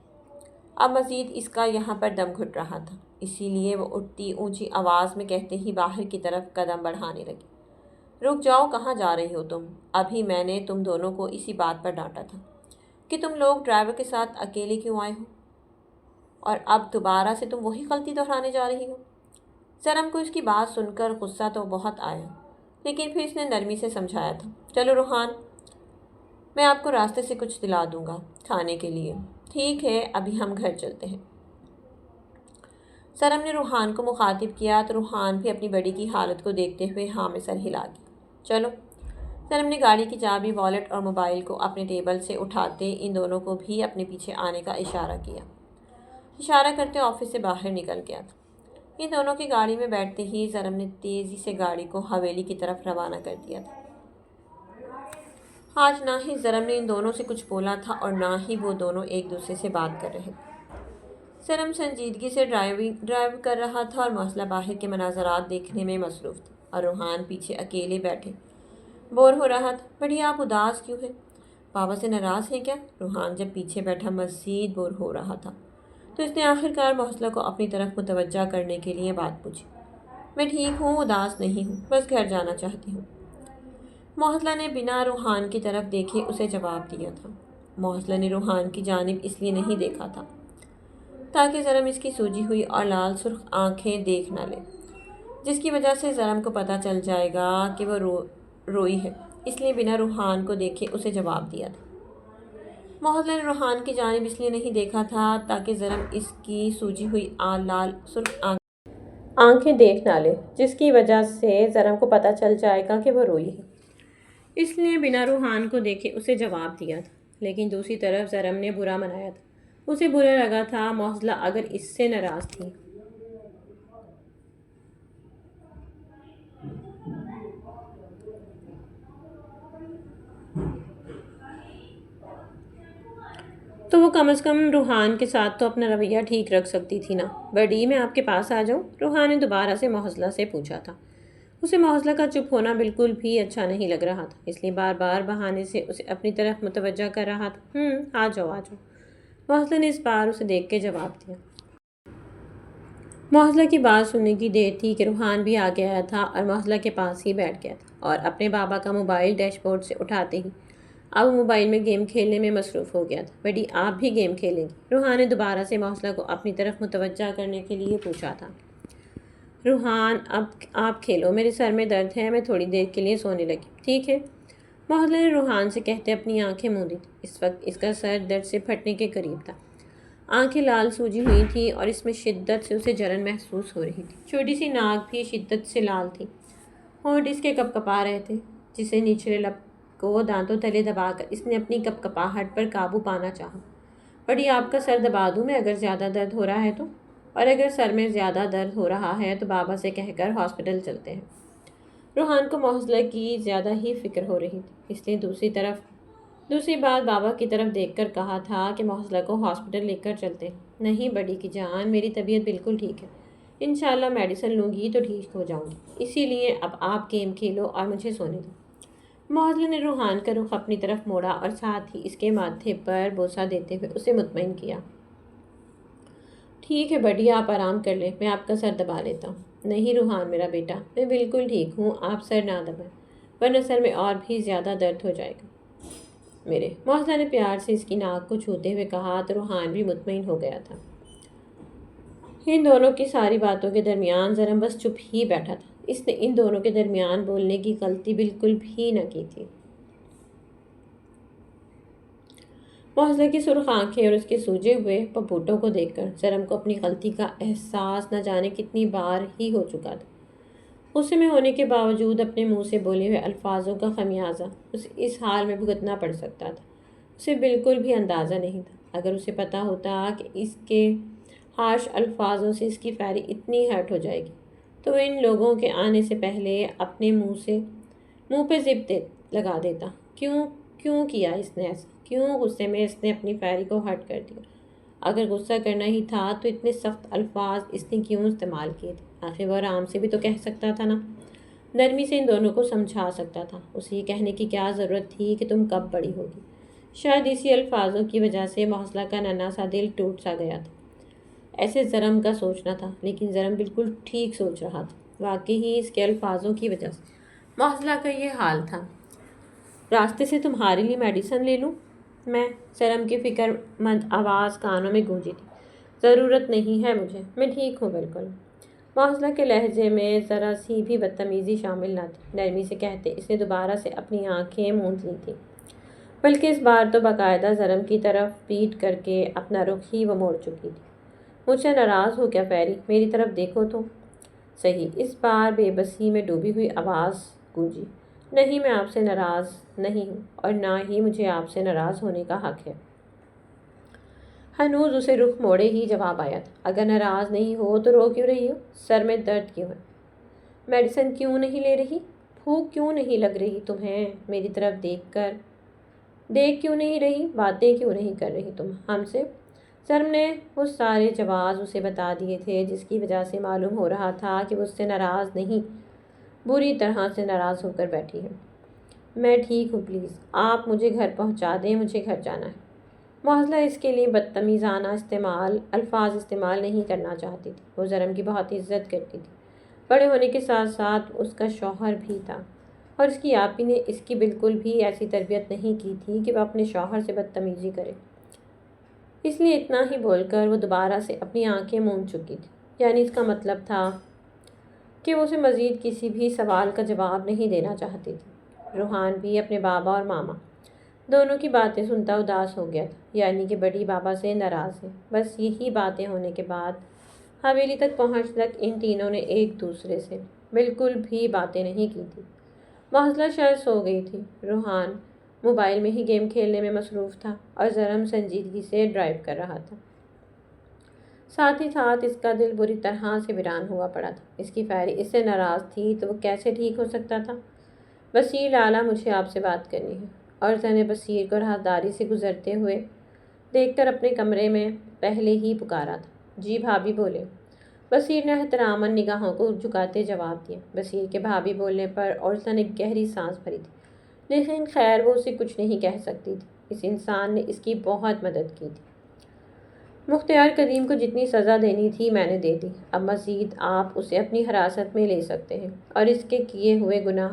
اب مزید اس کا یہاں پر دم گھٹ رہا تھا، اسی لیے وہ اٹھتی اونچی آواز میں کہتے ہی باہر کی طرف قدم بڑھانے لگی۔ رک جاؤ، کہاں جا رہی ہو تم؟ ابھی میں نے تم دونوں کو اسی بات پر ڈانٹا تھا کہ تم لوگ ڈرائیور کے ساتھ اکیلے کیوں آئے ہو، اور اب دوبارہ سے تم وہی غلطی دہرانے جا رہی ہو۔ زرم کو اس کی بات سن کر غصہ تو بہت آیا، لیکن پھر اس نے نرمی سے سمجھایا تھا۔ چلو روحان، میں آپ کو راستے سے کچھ دلا دوں گا کھانے کے لیے۔ ٹھیک ہے، ابھی ہم گھر چلتے ہیں۔ زرم نے روحان کو مخاطب کیا تو روحان بھی اپنی بڑی کی حالت کو دیکھتے ہوئے ہاں میں سر ہلا گیا۔ چلو۔ زرم نے گاڑی کی چابی، والیٹ اور موبائل کو اپنے ٹیبل سے اٹھاتے ان دونوں کو بھی اپنے پیچھے آنے کا اشارہ کیا۔ اشارہ کرتے آفس سے باہر نکل گیا تھا۔ ان دونوں کی گاڑی میں بیٹھتے ہی زرم نے تیزی سے گاڑی کو حویلی کی طرف روانہ کر دیا تھا۔ آج نہ ہی زرم نے ان دونوں سے کچھ بولا تھا اور نہ ہی وہ دونوں ایک دوسرے سے بات کر رہے تھے۔ زرم سنجیدگی سے ڈرائیو کر رہا تھا اور محسلہ باہر کے مناظرات دیکھنے میں مصروف تھی۔ اور روحان پیچھے اکیلے بیٹھے بور ہو رہا تھا۔ بڑی آپ اداس کیوں ہیں؟ بابا سے ناراض ہیں کیا؟ روحان جب پیچھے بیٹھا مزید بور ہو رہا تھا تو اس نے آخر کار محسلہ کو اپنی طرف متوجہ کرنے کے لیے بات پوچھی۔ میں ٹھیک ہوں، اداس نہیں ہوں، بس گھر جانا چاہتی ہوں۔ محسلہ نے بنا روحان کی طرف دیکھے اسے جواب دیا تھا۔ محسلہ نے روحان کی جانب اس لیے نہیں دیکھا تھا تاکہ زرم اس کی سوجی ہوئی اور لال سرخ آنکھیں دیکھ نہ لے، جس کی وجہ سے زرم کو پتہ چل جائے گا کہ وہ روئی ہے، اس لیے بنا روحان کو دیکھے اسے جواب دیا تھا۔ محسلہ نے روحان کی جانب اس لیے نہیں دیکھا تھا تاکہ زرم اس کی سوجی ہوئی لال سرخ آنکھیں دیکھ نہ لے، جس کی وجہ سے زرم کو پتہ چل جائے گا کہ وہ روئی ہے، اس لیے بنا روحان کو دیکھے اسے جواب دیا تھا۔ لیکن دوسری طرف زرم نے برا منایا تھا، اسے برا لگا تھا محسلہ اگر اس سے ناراض تھی۔ تو وہ کم از کم روحان کے ساتھ تو اپنا رویہ ٹھیک رکھ سکتی تھی نا۔ بڑی میں آپ کے پاس آ جاؤں؟ روحان نے دوبارہ سے محسلہ سے پوچھا تھا۔ اسے محسلہ کا چپ ہونا بالکل بھی اچھا نہیں لگ رہا تھا، اس لیے بار بار بہانے سے اسے اپنی طرف متوجہ کر رہا تھا۔ آ جاؤ آ جاؤ، محسلہ نے اس بار اسے دیکھ کے جواب دیا۔ محسلہ کی بات سننے کی دیر تھی کہ روحان بھی آگے آیا تھا اور محسلہ کے پاس ہی بیٹھ گیا تھا اور اپنے بابا کا موبائل ڈیش بورڈ سے اٹھاتے ہی اب موبائل میں گیم کھیلنے میں مصروف ہو گیا تھا۔ بڑی آپ بھی گیم کھیلیں گی؟ روحان نے دوبارہ سے محسلہ کو اپنی طرف متوجہ کرنے کے لیے پوچھا تھا۔ روحان اب آپ کھیلو، میرے سر میں درد ہے، میں تھوڑی دیر کے لیے سونے لگی، ٹھیک ہے؟ محسلہ نے روحان سے کہتے اپنی آنکھیں موندی تھی۔ اس وقت اس کا سر درد سے پھٹنے کے قریب تھا، آنکھیں لال سوجی ہوئی تھیں اور اس میں شدت سے اسے جلن محسوس ہو رہی تھی۔ چھوٹی سی ناک بھی شدت سے لال تھی، ہونٹ اس کے کپ کپا رہے تھے، جسے نچلے لب کو دانتوں تلے دبا کر اس نے اپنی کپ کپاہٹ پر قابو پانا چاہا۔ بڑی آپ کا سر دبا دوں میں اگر زیادہ درد ہو رہا ہے تو؟ اور اگر سر میں زیادہ درد ہو رہا ہے تو بابا سے کہہ کر ہاسپٹل چلتے ہیں۔ روحان کو محسلہ کی زیادہ ہی فکر ہو رہی تھی، اس لیے دوسری بات بابا کی طرف دیکھ کر کہا تھا کہ محسلہ کو ہاسپٹل لے کر چلتے ہیں۔ نہیں بڑی کی جان، میری طبیعت بالکل ٹھیک ہے، انشاءاللہ میڈیسن لوں گی تو ٹھیک ہو جاؤں گی، اسی لیے اب آپ گیم کھیلو اور مجھے سونے دو۔ محسلہ نے روحان کا رخ اپنی طرف موڑا اور ساتھ ہی اس کے ماتھے پر بوسہ دیتے ہوئے اسے مطمئن کیا۔ ٹھیک ہے بڑی، آپ آرام کر لیں، میں آپ کا سر دبا لیتا ہوں۔ نہیں روحان میرا بیٹا، میں بالکل ٹھیک ہوں، آپ سر نہ دبائیں ورنہ سر میں اور بھی زیادہ درد ہو جائے گا میرے۔ محسلہ نے پیار سے اس کی ناک کو چھوتے ہوئے کہا تو روحان بھی مطمئن ہو گیا تھا۔ ان دونوں کی ساری باتوں کے درمیان زرم بس چپ ہی بیٹھا تھا، اس نے ان دونوں کے درمیان بولنے کی غلطی بالکل بھی نہ کی تھی۔ محسلہ کی سرخ آنکھیں اور اس کے سوجے ہوئے پپوٹوں کو دیکھ کر زرم کو اپنی غلطی کا احساس نہ جانے کتنی بار ہی ہو چکا تھا۔ غصے میں ہونے کے باوجود اپنے منہ سے بولے ہوئے الفاظوں کا خمیازہ اسے اس حال میں بھگتنا پڑ سکتا تھا۔ اسے بالکل بھی اندازہ نہیں تھا، اگر اسے پتہ ہوتا کہ اس کے ہارش الفاظوں سے اس کی فیری اتنی ہرٹ ہو جائے گی تو وہ ان لوگوں کے آنے سے پہلے اپنے منہ پہ زپ لگا دیتا۔ کیوں کیا اس نے ایسا؟ کیوں غصے میں اس نے اپنی فیری کو ہرٹ کر دیا؟ اگر غصہ کرنا ہی تھا تو اتنے سخت الفاظ اس نے کیوں استعمال کیے تھے؟ آخر وہ آرام سے بھی تو کہہ سکتا تھا نا، نرمی سے ان دونوں کو سمجھا سکتا تھا۔ اسے یہ کہنے کی کیا ضرورت تھی کہ تم کب بڑی ہوگی؟ شاید اسی الفاظوں کی وجہ سے محسلہ کا ننھا سا دل ٹوٹ سا گیا تھا۔ ایسے زرم کا سوچنا تھا، لیکن زرم بالکل ٹھیک سوچ رہا تھا، واقعی ہی اس کے الفاظوں کی وجہ سے محسلہ کا یہ حال تھا۔ راستے سے تمہارے لیے میڈیسن لے لوں میں؟ زرم کی فکر مند آواز کانوں میں گونجی تھی۔ ضرورت نہیں ہے مجھے، میں ٹھیک ہوں بالکل۔ محسلہ کے لہجے میں ذرا سی بھی بدتمیزی شامل نہ تھی۔ نرمی سے کہتے اس نے دوبارہ سے اپنی آنکھیں موند لی تھیں، بلکہ اس بار تو باقاعدہ زرم کی طرف پیٹ کر کے اپنا رخ ہی وہ موڑ چکی تھی۔ مجھ سے ناراض ہو کیا فیری؟ میری طرف دیکھو تو صحیح۔ اس بار بے بسی میں ڈوبی ہوئی آواز گونجی۔ نہیں، میں آپ سے ناراض نہیں ہوں اور نہ ہی مجھے آپ سے ناراض ہونے کا حق ہے۔ ہنوز اسے رخ موڑے ہی جواب آیا تھا۔ اگر ناراض نہیں ہو تو رو کیوں رہی ہو؟ سر میں درد کیوں ہے؟ میڈیسن کیوں نہیں لے رہی؟ بھوک کیوں نہیں لگ رہی تمہیں؟ میری طرف دیکھ کیوں نہیں رہی؟ باتیں کیوں نہیں کر رہی تم ہم سے؟ زرم نے وہ سارے جواز اسے بتا دیے تھے جس کی وجہ سے معلوم ہو رہا تھا کہ وہ اس سے ناراض نہیں بری طرح سے ناراض ہو کر بیٹھی ہے۔ میں ٹھیک ہوں، پلیز آپ مجھے گھر پہنچا دیں، مجھے گھر جانا ہے۔ معضلہ اس کے لیے بدتمیزانہ الفاظ استعمال نہیں کرنا چاہتی تھی۔ وہ زرم کی بہت عزت کرتی تھی، بڑے ہونے کے ساتھ ساتھ اس کا شوہر بھی تھا، اور اس کی آپی نے اس کی بالکل بھی ایسی تربیت نہیں کی تھی کہ وہ اپنے شوہر سے بدتمیزی کرے۔ اس لیے اتنا ہی بول کر وہ دوبارہ سے اپنی آنکھیں موند چکی تھی، یعنی اس کا مطلب تھا کہ وہ اسے مزید کسی بھی سوال کا جواب نہیں دینا چاہتی تھی۔ روحان بھی اپنے بابا اور ماما دونوں کی باتیں سنتا اداس ہو گیا تھا، یعنی کہ بڑی بابا سے ناراض ہے۔ بس یہی باتیں ہونے کے بعد حویلی تک پہنچ تک ان تینوں نے ایک دوسرے سے بالکل بھی باتیں نہیں کی تھی۔ معضلہ شاید سو گئی تھی۔ روحان موبائل میں ہی گیم کھیلنے میں مصروف تھا اور زرم سنجیدگی سے ڈرائیو کر رہا تھا۔ ساتھ ہی ساتھ اس کا دل بری طرح سے ویران ہوا پڑا تھا۔ اس کی فیری اس سے ناراض تھی تو وہ کیسے ٹھیک ہو سکتا تھا؟ بصیر لالا، مجھے آپ سے بات کرنی ہے۔ عرضہ نے بصیر کو راہداری سے گزرتے ہوئے دیکھ کر اپنے کمرے میں پہلے ہی پکارا تھا۔ جی بھابھی بولے۔ بصیر نے احتراماً نگاہوں کو جھکاتے جواب دیا۔ بصیر کے بھابھی بولنے پر عرضہ نے گہری سانس بھری تھی، لیکن خیر وہ اسے کچھ نہیں کہہ سکتی تھی۔ اس انسان نے اس کی بہت مدد کی تھی۔ مختار قدیم کو جتنی سزا دینی تھی میں نے دے دی، اب مزید آپ اسے اپنی حراست میں لے سکتے ہیں اور اس کے کیے ہوئے گناہ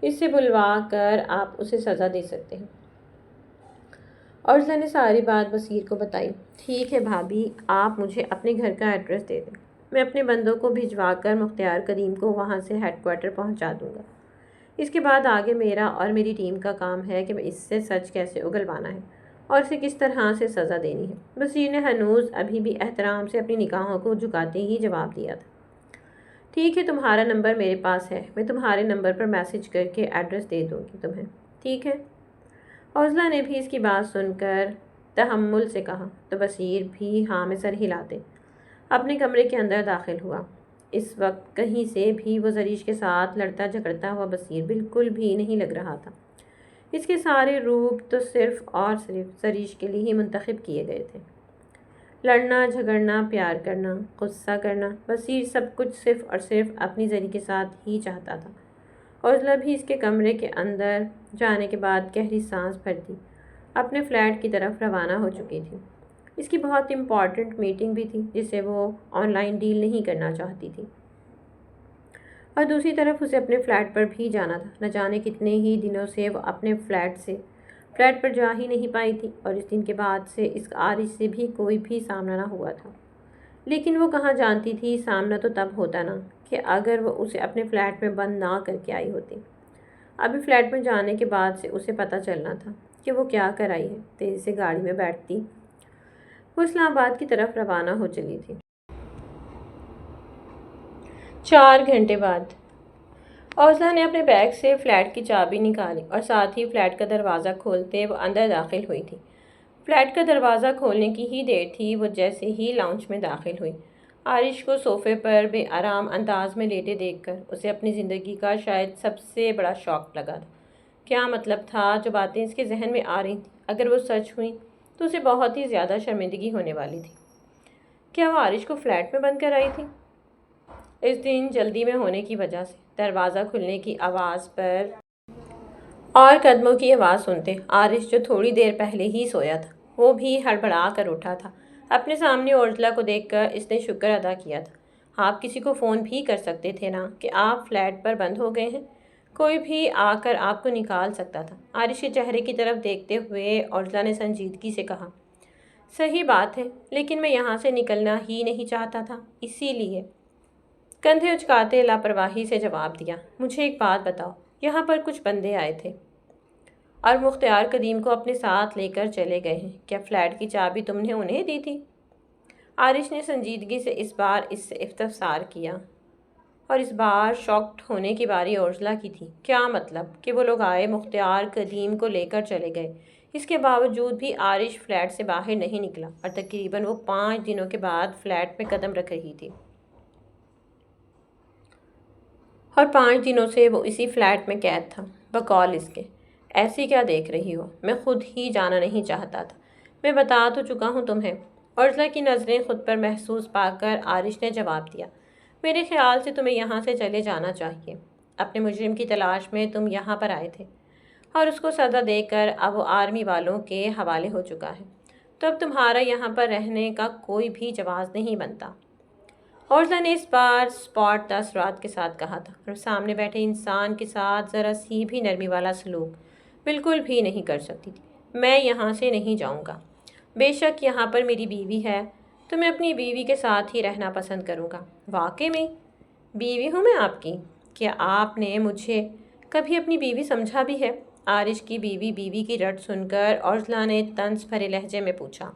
اس سے بلوا کر آپ اسے سزا دے سکتے ہیں۔ عرضہ نے ساری بات بصیر کو بتائی۔ ٹھیک ہے بھابھی، آپ مجھے اپنے گھر کا ایڈریس دے دیں، میں اپنے بندوں کو بھجوا کر مختار قدیم کو وہاں سے ہیڈ کوارٹر پہنچا دوں گا۔ اس کے بعد آگے میرا اور میری ٹیم کا کام ہے کہ میں اس سے سچ کیسے اگلوانا ہے اور اسے کس طرح سے سزا دینی ہے۔ بصیر نے ہنوز ابھی بھی احترام سے اپنی نگاہوں کو جھکاتے ہی جواب دیا تھا۔ ٹھیک ہے، تمہارا نمبر میرے پاس ہے، میں تمہارے نمبر پر میسج کر کے ایڈریس دے دوں گی تمہیں، ٹھیک ہے؟ عضلہ نے بھی اس کی بات سن کر تحمل سے کہا تو بصیر بھی ہاں میں سر ہلاتے اپنے کمرے کے اندر داخل ہوا۔ اس وقت کہیں سے بھی وہ زریش کے ساتھ لڑتا جھگڑتا ہوا بصیر بالکل بھی نہیں لگ رہا تھا۔ اس کے سارے روپ تو صرف اور صرف زریش کے لیے ہی منتخب کیے گئے تھے۔ لڑنا، جھگڑنا، پیار کرنا، غصہ کرنا، بصیر سب کچھ صرف اور صرف اپنی زری کے ساتھ ہی چاہتا تھا۔ عضلہ بھی اس کے کمرے کے اندر جانے کے بعد گہری سانس بھرتی اپنے فلیٹ کی طرف روانہ ہو چکی تھی۔ اس کی بہت امپورٹنٹ میٹنگ بھی تھی جسے وہ آن لائن ڈیل نہیں کرنا چاہتی تھی، اور دوسری طرف اسے اپنے فلیٹ پر بھی جانا تھا۔ نہ جانے کتنے ہی دنوں سے وہ اپنے فلیٹ پر جا ہی نہیں پائی تھی، اور اس دن کے بعد سے اس عارض سے بھی کوئی بھی سامنا نہ ہوا تھا۔ لیکن وہ کہاں جانتی تھی سامنا تو تب ہوتا نا کہ اگر وہ اسے اپنے فلیٹ میں بند نہ کر کے آئی ہوتی۔ ابھی فلیٹ میں جانے کے بعد سے اسے پتہ چلنا تھا کہ وہ کیا کر آئی ہے۔ تیزی سے گاڑی میں بیٹھتی وہ اسلام آباد کی طرف روانہ ہو چلی تھی۔ 4 گھنٹے بعد عضلہ نے اپنے بیگ سے فلیٹ کی چابی نکالی اور ساتھ ہی فلیٹ کا دروازہ کھولتے وہ اندر داخل ہوئی تھی۔ فلیٹ کا دروازہ کھولنے کی ہی دیر تھی وہ جیسے ہی لاؤنج میں داخل ہوئی۔ عارش کو صوفے پر بے آرام انداز میں لیٹے دیکھ کر اسے اپنی زندگی کا شاید سب سے بڑا شوق لگا تھا۔ کیا مطلب تھا جو باتیں اس کے ذہن میں آ رہی تھیں؟ اگر وہ سچ ہوئیں تو اسے بہت ہی زیادہ شرمندگی ہونے والی تھی۔ کیا وہ عارش کو فلیٹ میں بند کر آئی تھی؟ اس دن جلدی میں ہونے کی وجہ سے دروازہ کھلنے کی آواز پر اور قدموں کی آواز سنتے عارش جو تھوڑی دیر پہلے ہی سویا تھا وہ بھی ہڑبڑا کر اٹھا تھا۔ اپنے سامنے عضلہ کو دیکھ کر اس نے شکر ادا کیا تھا۔ آپ کسی کو فون بھی کر سکتے تھے نا کہ آپ فلیٹ پر بند ہو گئے ہیں، کوئی بھی آ کر آپ کو نکال سکتا تھا۔ عارش کے چہرے کی طرف دیکھتے ہوئے عضلہ نے سنجیدگی سے کہا، صحیح بات ہے، لیکن میں یہاں سے نکلنا ہی نہیں چاہتا تھا، اسی لیے کندھے اچکاتے لاپرواہی سے جواب دیا۔ مجھے ایک بات بتاؤ، یہاں پر کچھ بندے آئے تھے اور مختار قدیم کو اپنے ساتھ لے کر چلے گئے ہیں، کیا فلیٹ کی چابی تم نے انہیں دی تھی؟ عارش نے سنجیدگی سے اس بار اس سے استفسار کیا، اور اس بار شاکڈ ہونے کی باری عضلہ کی تھی۔ کیا مطلب کہ وہ لوگ آئے، مختار قدیم کو لے کر چلے گئے، اس کے باوجود بھی عارش فلیٹ سے باہر نہیں نکلا، اور تقریباً وہ 5 دنوں کے بعد فلیٹ میں قدم رکھ رہی تھی، اور 5 دنوں سے وہ اسی فلیٹ میں قید تھا بقول اس کے۔ ایسی کیا دیکھ رہی ہو؟ میں خود ہی جانا نہیں چاہتا تھا، میں بتا تو چکا ہوں تمہیں۔ عضلہ کی نظریں خود پر محسوس پا کر عارش نے جواب دیا، میرے خیال سے تمہیں یہاں سے چلے جانا چاہیے۔ اپنے مجرم کی تلاش میں تم یہاں پر آئے تھے اور اس کو سزا دے کر اب وہ آرمی والوں کے حوالے ہو چکا ہے، تو اب تمہارا یہاں پر رہنے کا کوئی بھی جواز نہیں بنتا۔ عرضہ نے اس بار اسپاٹ تاثرات کے ساتھ کہا تھا، اور سامنے بیٹھے انسان کے ساتھ ذرا سی بھی نرمی والا سلوک بالکل بھی نہیں کر سکتی تھی۔ میں یہاں سے نہیں جاؤں گا۔ بے شک یہاں پر میری بیوی ہے، تو میں اپنی بیوی کے ساتھ ہی رہنا پسند کروں گا۔ واقعی میں بیوی ہوں میں آپ کی؟ کیا آپ نے مجھے کبھی اپنی بیوی سمجھا بھی ہے؟ عارش کی بیوی بیوی کی رٹ سن کر عرضلہ نے طنز بھرے لہجے میں پوچھا۔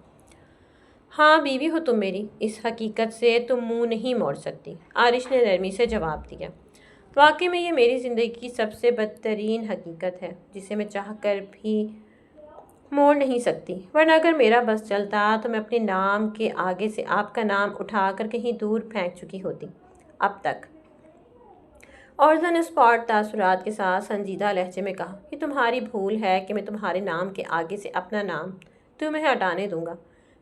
ہاں بیوی ہو تم میری، اس حقیقت سے تم منہ نہیں موڑ سکتی، عارش نے نرمی سے جواب دیا۔ واقعی میں یہ میری زندگی کی سب سے بدترین حقیقت ہے، جسے میں چاہ کر بھی موڑ نہیں سکتی، ورنہ اگر میرا بس چلتا تو میں اپنے نام کے آگے سے آپ کا نام اٹھا کر کہیں دور پھینک چکی ہوتی اب تک۔ عرضہ نے اسپاٹ تاثرات کے ساتھ سنجیدہ لہجے میں کہا، یہ تمہاری بھول ہے کہ میں تمہارے نام کے آگے سے اپنا نام تمہیں ہٹانے دوں گا۔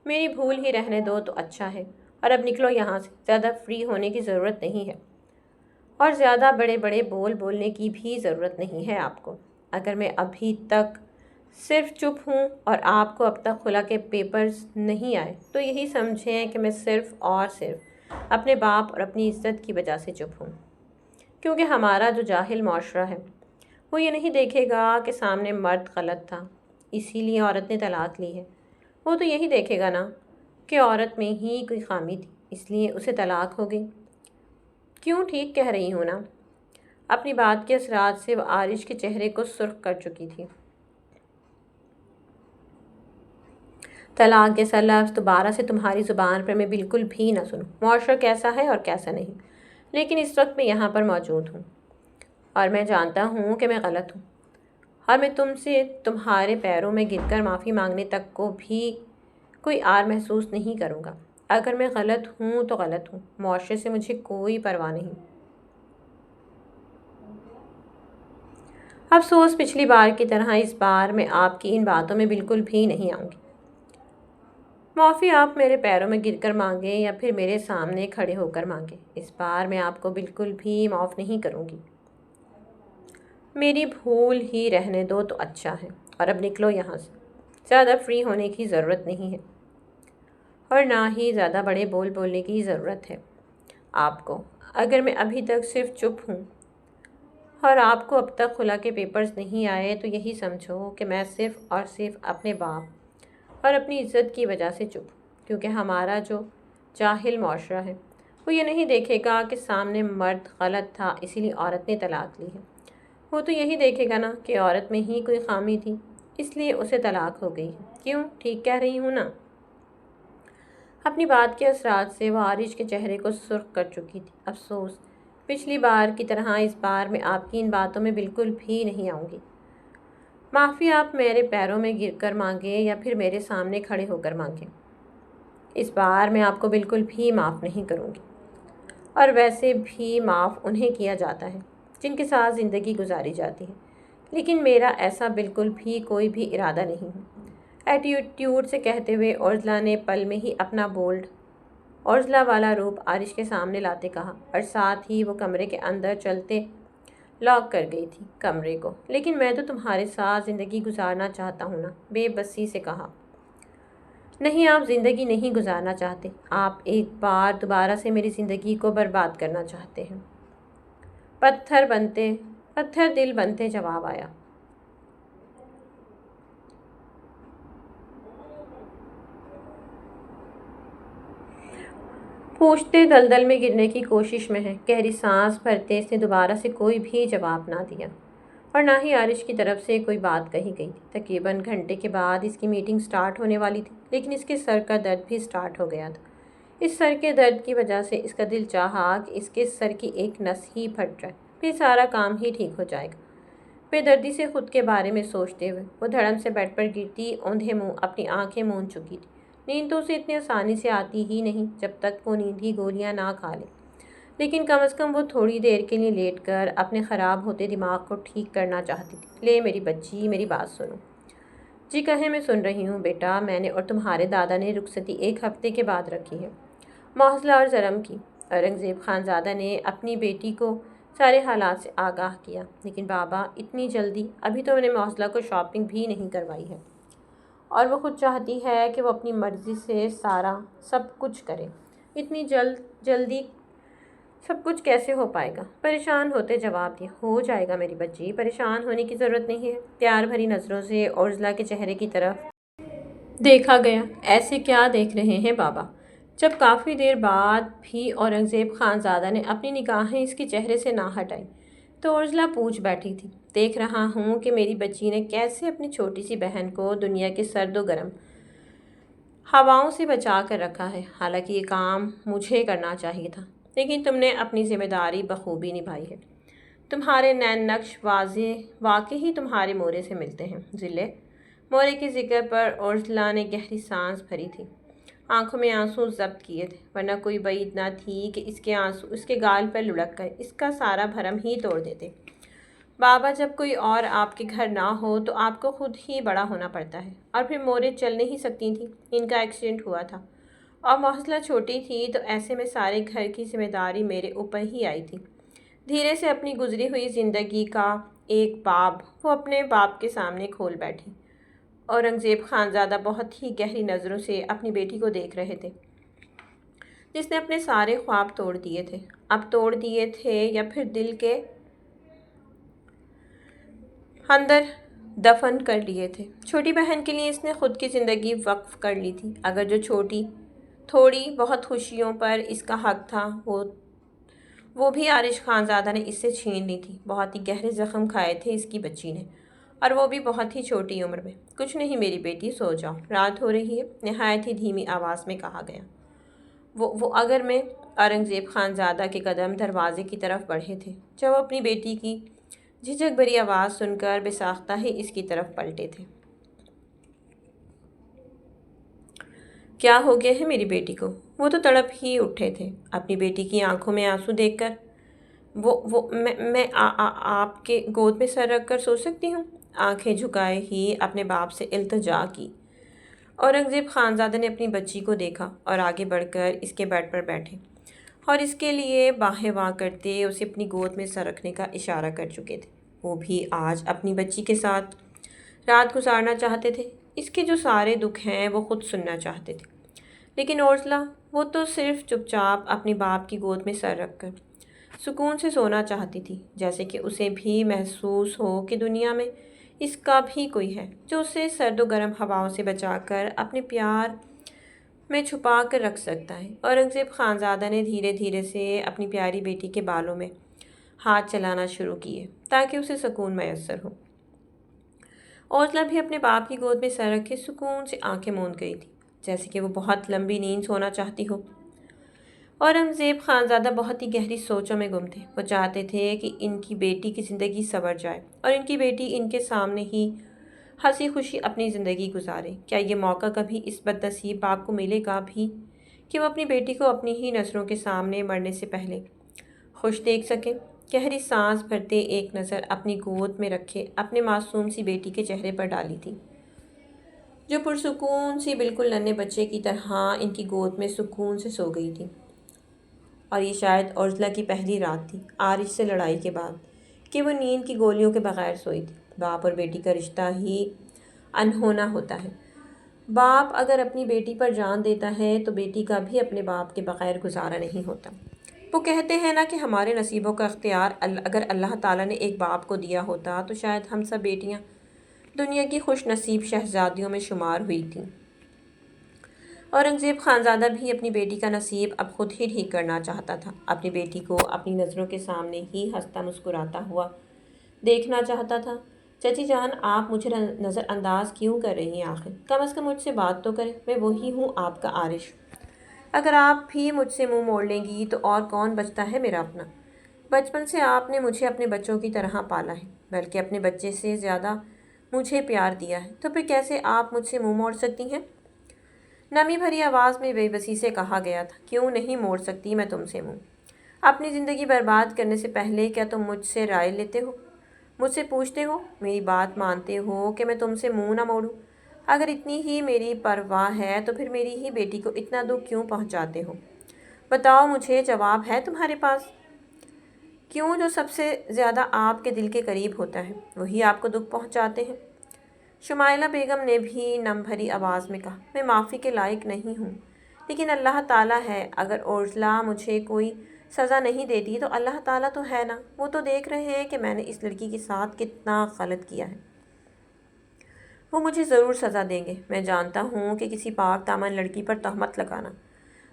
میری بھول ہی رہنے دو تو اچھا ہے، اور اب نکلو یہاں سے، زیادہ فری ہونے کی ضرورت نہیں ہے، اور زیادہ بڑے بڑے بول بولنے کی بھی ضرورت نہیں ہے آپ کو۔ اگر میں ابھی تک صرف چپ ہوں اور آپ کو اب تک خلا کے پیپرز نہیں آئے تو یہی سمجھیں کہ میں صرف اور صرف اپنے باپ اور اپنی عزت کی وجہ سے چپ ہوں، کیونکہ ہمارا جو جاہل معاشرہ ہے وہ یہ نہیں دیکھے گا کہ سامنے مرد غلط تھا اسی لیے عورت نے طلاق لی ہے، وہ تو یہی دیکھے گا نا کہ عورت میں ہی کوئی خامی تھی اس لیے اسے طلاق ہو گئی۔ کیوں ٹھیک کہہ رہی ہوں نا؟ اپنی بات کے اثرات سے وہ عارش کے چہرے کو سرخ کر چکی تھی۔ طلاق جیسا لفظ دوبارہ سے تمہاری زبان پر میں بالکل بھی نہ سنوں۔ معاشرہ کیسا ہے اور کیسا نہیں، لیکن اس وقت میں یہاں پر موجود ہوں اور میں جانتا ہوں کہ میں غلط ہوں، اور میں تم سے تمہارے پیروں میں گر کر معافی مانگنے تک کو بھی کوئی عار محسوس نہیں کروں گا۔ اگر میں غلط ہوں تو غلط ہوں، معاشرے سے مجھے کوئی پرواہ نہیں۔ افسوس پچھلی بار کی طرح اس بار میں آپ کی ان باتوں میں بالکل بھی نہیں آؤں گی۔ معافی آپ میرے پیروں میں گر کر مانگیں یا پھر میرے سامنے کھڑے ہو کر مانگیں، اس بار میں آپ کو بالکل بھی معاف نہیں کروں گی۔ میری بھول ہی رہنے دو تو اچھا ہے، اور اب نکلو یہاں سے، زیادہ فری ہونے کی ضرورت نہیں ہے، اور نہ ہی زیادہ بڑے بول بولنے کی ضرورت ہے آپ کو۔ اگر میں ابھی تک صرف چپ ہوں اور آپ کو اب تک خلا کے پیپرز نہیں آئے تو یہی سمجھو کہ میں صرف اور صرف اپنے باپ اور اپنی عزت کی وجہ سے چپ ہوں، کیونکہ ہمارا جو جاہل معاشرہ ہے وہ یہ نہیں دیکھے گا کہ سامنے مرد غلط تھا اسی لیے عورت نے طلاق لی ہے، وہ تو یہی دیکھے گا نا کہ عورت میں ہی کوئی خامی تھی اس لیے اسے طلاق ہو گئی ہے۔ کیوں ٹھیک کہہ رہی ہوں نا؟ اپنی بات کے اثرات سے وہ عارش کے چہرے کو سرخ کر چکی تھی۔ افسوس پچھلی بار کی طرح اس بار میں آپ کی ان باتوں میں بالکل بھی نہیں آؤں گی۔ معافی آپ میرے پیروں میں گر کر مانگیں یا پھر میرے سامنے کھڑے ہو کر مانگیں، اس بار میں آپ کو بالکل بھی معاف نہیں کروں گی، اور ویسے بھی معاف انہیں کیا جاتا ہے جن کے ساتھ زندگی گزاری جاتی ہے، لیکن میرا ایسا بالکل بھی کوئی بھی ارادہ نہیں ہے۔ ایٹیٹیوڈ سے کہتے ہوئے عرضلہ نے پل میں ہی اپنا بولڈ عرضلہ والا روپ عارش کے سامنے لاتے کہا، اور ساتھ ہی وہ کمرے کے اندر چلتے لاک کر گئی تھی کمرے کو۔ لیکن میں تو تمہارے ساتھ زندگی گزارنا چاہتا ہوں نا، بے بسی سے کہا۔ نہیں آپ زندگی نہیں گزارنا چاہتے، آپ ایک بار دوبارہ سے میری زندگی کو برباد کرنا چاہتے ہیں۔ پتھر دل بنتے جواب آیا۔ پوچھتے دلدل میں گرنے کی کوشش میں ہے۔ گہری سانس بھرتے اس نے دوبارہ سے کوئی بھی جواب نہ دیا، اور نہ ہی عارش کی طرف سے کوئی بات کہی گئی تھی۔ تقریباً گھنٹے کے بعد اس کی میٹنگ سٹارٹ ہونے والی تھی، لیکن اس کے سر کا درد بھی سٹارٹ ہو گیا تھا۔ اس سر کے درد کی وجہ سے اس کا دل چاہا کہ اس کے سر کی ایک نس ہی پھٹ جائے، پھر سارا کام ہی ٹھیک ہو جائے گا۔ بے دردی سے خود کے بارے میں سوچتے ہوئے وہ دھڑم سے بیڈ پر گرتی اوندھے منہ اپنی آنکھیں موند چکی تھی۔ نیند تو اسے اتنی آسانی سے آتی ہی نہیں جب تک وہ نیندی گولیاں نہ کھا لے، لیکن کم از کم وہ تھوڑی دیر کے لیے لیٹ کر اپنے خراب ہوتے دماغ کو ٹھیک کرنا چاہتی تھی۔ لے میری بچی میری بات سنو۔ جی کہیں میں سن رہی ہوں بیٹا، میں نے اور تمہارے دادا نے رخصتی 1 ہفتے کے بعد رکھی ہے، معاوضہ اور زرم کی۔ اورنگزیب خانزادہ نے اپنی بیٹی کو سارے حالات سے آگاہ کیا۔ لیکن بابا اتنی جلدی؟ ابھی تو میں نے موزلہ کو شاپنگ بھی نہیں کروائی ہے، اور وہ خود چاہتی ہے کہ وہ اپنی مرضی سے سارا سب کچھ کرے۔ اتنی جلدی سب کچھ کیسے ہو پائے گا؟ پریشان ہوتے جواب دیا۔ ہو جائے گا میری بچی، پریشان ہونے کی ضرورت نہیں ہے۔ پیار بھری نظروں سے اورزلا کے چہرے کی طرف دیکھا گیا۔ ایسے کیا دیکھ رہے ہیں بابا؟ جب کافی دیر بعد بھی اورنگزیب خانزادہ نے اپنی نگاہیں اس کے چہرے سے نہ ہٹائی تو اورزلا پوچھ بیٹھی تھی، دیکھ رہا ہوں کہ میری بچی نے کیسے اپنی چھوٹی سی بہن کو دنیا کے سرد و گرم ہواؤں سے بچا کر رکھا ہے۔ حالانکہ یہ کام مجھے کرنا چاہیے تھا، لیکن تم نے اپنی ذمہ داری بخوبی نبھائی ہے۔ تمہارے نین نقش واقعی تمہارے مورے سے ملتے ہیں ضلع۔ مورے کے ذکر پر اورزلا نے گہری سانس بھری تھی، آنکھوں میں آنسو ضبط کیے تھے، ورنہ کوئی بعید نہ تھی کہ اس کے آنسو اس کے گال پر لڑک کر اس کا سارا بھرم ہی توڑ دیتے۔ بابا، جب کوئی اور آپ کے گھر نہ ہو تو آپ کو خود ہی بڑا ہونا پڑتا ہے، اور پھر مورے چل نہیں سکتی تھیں، ان کا ایکسیڈنٹ ہوا تھا، اور موزلہ چھوٹی تھی، تو ایسے میں سارے گھر کی ذمہ داری میرے اوپر ہی آئی تھی۔ دھیرے سے اپنی گزری ہوئی زندگی کا ایک باب وہ اپنے باپ کے سامنے کھول بیٹھی۔ اورنگزیب خانزادہ بہت ہی گہری نظروں سے اپنی بیٹی کو دیکھ رہے تھے، جس نے اپنے سارے خواب توڑ دیے تھے، اب توڑ دیے تھے یا پھر دل کے اندر دفن کر لیے تھے۔ چھوٹی بہن کے لیے اس نے خود کی زندگی وقف کر لی تھی، اگر جو تھوڑی بہت خوشیوں پر اس کا حق تھا وہ بھی آرش خانزادہ نے اس سے چھین لی تھی۔ بہت ہی گہرے زخم کھائے تھے اس کی بچی نے، اور وہ بھی بہت ہی چھوٹی عمر میں۔ کچھ نہیں میری بیٹی، سو جاؤ، رات ہو رہی ہے، نہایت ہی دھیمی آواز میں کہا گیا۔ وہ اگر میں اورنگزیب خانزادہ کے قدم دروازے کی طرف بڑھے تھے جب وہ اپنی بیٹی کی جھجک بھری آواز سن کر بے ساختہ ہی اس کی طرف پلٹے تھے۔ کیا ہو گیا ہے میری بیٹی کو؟ وہ تو تڑپ ہی اٹھے تھے اپنی بیٹی کی آنکھوں میں آنسو دیکھ کر۔ میں آپ کے گود میں سر رکھ کر سو سکتی ہوں؟ آنکھیں جھکائے ہی اپنے باپ سے التجا کی۔ اورنگزیب خانزادہ نے اپنی بچی کو دیکھا اور آگے بڑھ کر اس کے بیڈ پر بیٹھے، اور اس کے لیے باہیں واں کرتے اسے اپنی گود میں سر رکھنے کا اشارہ کر چکے تھے۔ وہ بھی آج اپنی بچی کے ساتھ رات گزارنا چاہتے تھے، اس کے جو سارے دکھ ہیں وہ خود سننا چاہتے تھے۔ لیکن اورزلا، وہ تو صرف چپ چاپ اپنے باپ کی گود میں سر رکھ کر سکون سے سونا چاہتی تھی، جیسے کہ اسے بھی محسوس ہو کہ دنیا میں اس کا بھی کوئی ہے جو اسے سرد و گرم ہواؤں سے بچا کر اپنے پیار میں چھپا کر رکھ سکتا ہے۔ اورنگزیب خانزادہ نے دھیرے دھیرے سے اپنی پیاری بیٹی کے بالوں میں ہاتھ چلانا شروع کیے تاکہ اسے سکون میسر ہو۔ اوزلا بھی اپنے باپ کی گود میں سر رکھے سکون سے آنکھیں موند گئی تھی، جیسے کہ وہ بہت لمبی نیند سونا چاہتی ہو۔ اورنگزیب خانزادہ بہت ہی گہری سوچوں میں گم تھے۔ وہ چاہتے تھے کہ ان کی بیٹی کی زندگی سنور جائے اور ان کی بیٹی ان کے سامنے ہی ہنسی خوشی اپنی زندگی گزارے۔ کیا یہ موقع کبھی اس بد نصیب باپ کو ملے گا بھی کہ وہ اپنی بیٹی کو اپنی ہی نظروں کے سامنے مرنے سے پہلے خوش دیکھ سکے؟ گہری سانس بھرتے ایک نظر اپنی گود میں رکھے اپنے معصوم سی بیٹی کے چہرے پر ڈالی تھی، جو پرسکون سی بالکل ننھے بچے کی طرح ان کی گود میں سکون سے سو گئی تھی۔ اور یہ شاید اورزلا کی پہلی رات تھی آرش سے لڑائی کے بعد کہ وہ نیند کی گولیوں کے بغیر سوئی تھی۔ باپ اور بیٹی کا رشتہ ہی انہونا ہوتا ہے۔ باپ اگر اپنی بیٹی پر جان دیتا ہے تو بیٹی کا بھی اپنے باپ کے بغیر گزارا نہیں ہوتا۔ وہ کہتے ہیں نا کہ ہمارے نصیبوں کا اختیار اگر اللہ تعالیٰ نے ایک باپ کو دیا ہوتا تو شاید ہم سب بیٹیاں دنیا کی خوش نصیب شہزادیوں میں شمار ہوئی تھیں۔ اورنگزیب خانزادہ بھی اپنی بیٹی کا نصیب اب خود ہی ٹھیک کرنا چاہتا تھا، اپنی بیٹی کو اپنی نظروں کے سامنے ہی ہنستا مسکراتا ہوا دیکھنا چاہتا تھا۔ چچی جان، آپ مجھے نظر انداز کیوں کر رہی ہیں آخر؟ کم از کم مجھ سے بات تو کریں، میں وہی ہوں آپ کا آرش۔ اگر آپ بھی مجھ سے منہ موڑ لیں گی تو اور کون بچتا ہے میرا اپنا؟ بچپن سے آپ نے مجھے اپنے بچوں کی طرح پالا ہے، بلکہ اپنے بچے سے زیادہ مجھے پیار دیا ہے، تو پھر کیسے آپ مجھ سے منہ موڑ سکتی ہیں؟ نمی بھری آواز میں بے بسی سے کہا گیا تھا۔ کیوں نہیں موڑ سکتی میں تم سے منہ؟ اپنی زندگی برباد کرنے سے پہلے کیا تم مجھ سے رائے لیتے ہو؟ مجھ سے پوچھتے ہو؟ میری بات مانتے ہو کہ میں تم سے منہ نہ موڑوں؟ اگر اتنی ہی میری پرواہ ہے تو پھر میری ہی بیٹی کو اتنا دکھ کیوں پہنچاتے ہو؟ بتاؤ مجھے، جواب ہے تمہارے پاس؟ کیوں جو سب سے زیادہ آپ کے دل کے قریب ہوتا ہے وہی آپ کو دکھ پہنچاتے ہیں؟ شمائلہ بیگم نے بھی نم بھری آواز میں کہا، میں معافی کے لائق نہیں ہوں، لیکن اللہ تعالیٰ ہے۔ اگر اوزلا مجھے کوئی سزا نہیں دیتی تو اللہ تعالیٰ تو ہے نا، وہ تو دیکھ رہے ہیں کہ میں نے اس لڑکی کے ساتھ کتنا غلط کیا ہے۔ وہ مجھے ضرور سزا دیں گے۔ میں جانتا ہوں کہ کسی پاک دامن لڑکی پر تہمت لگانا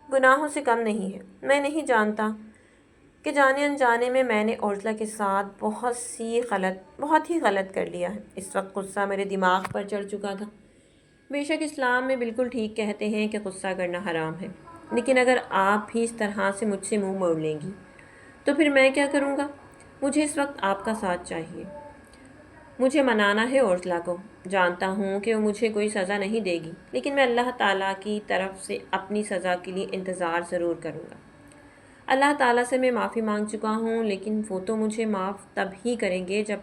گناہوں سے کم نہیں ہے۔ میں نہیں جانتا کہ جانے انجانے میں نے اوزلا کے ساتھ بہت ہی غلط کر لیا ہے۔ اس وقت غصہ میرے دماغ پر چڑھ چکا تھا۔ بے شک اسلام میں بالکل ٹھیک کہتے ہیں کہ غصہ کرنا حرام ہے، لیکن اگر آپ بھی اس طرح سے مجھ سے منہ موڑ لیں گی تو پھر میں کیا کروں گا؟ مجھے اس وقت آپ کا ساتھ چاہیے۔ مجھے منانا ہے اوزلا کو۔ جانتا ہوں کہ وہ مجھے کوئی سزا نہیں دے گی، لیکن میں اللہ تعالیٰ کی طرف سے اپنی سزا کے لیے انتظار ضرور کروں گا۔ اللہ تعالیٰ سے میں معافی مانگ چکا ہوں، لیکن وہ تو مجھے معاف تب ہی کریں گے جب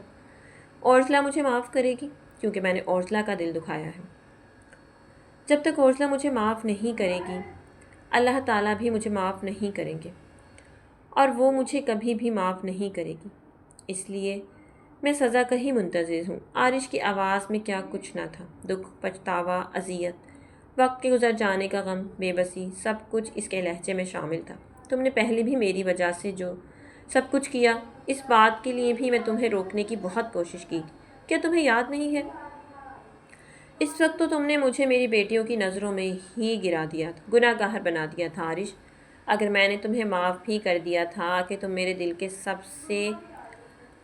اوزلا مجھے معاف کرے گی، کیونکہ میں نے اوزلا کا دل دکھایا ہے۔ جب تک اوزلا مجھے معاف نہیں کرے گی، اللہ تعالیٰ بھی مجھے معاف نہیں کریں گے، اور وہ مجھے کبھی بھی معاف نہیں کرے گی۔ اس لیے میں سزا کا ہی منتظر ہوں۔ عارش کی آواز میں کیا کچھ نہ تھا، دکھ، پچھتاوا، اذیت، وقت کے گزر جانے کا غم، بے بسی، سب کچھ اس کے لہجے میں شامل تھا۔ تم نے پہلے بھی میری وجہ سے جو سب کچھ کیا، اس بات کے لیے بھی میں تمہیں روکنے کی بہت کوشش کی تھی، کیا تمہیں یاد نہیں ہے؟ اس وقت تو تم نے مجھے میری بیٹیوں کی نظروں میں ہی گرا دیا تھا، گناہ گار بنا دیا تھا۔ عارش، اگر میں نے تمہیں معاف بھی کر دیا تھا کہ تم میرے دل کے سب سے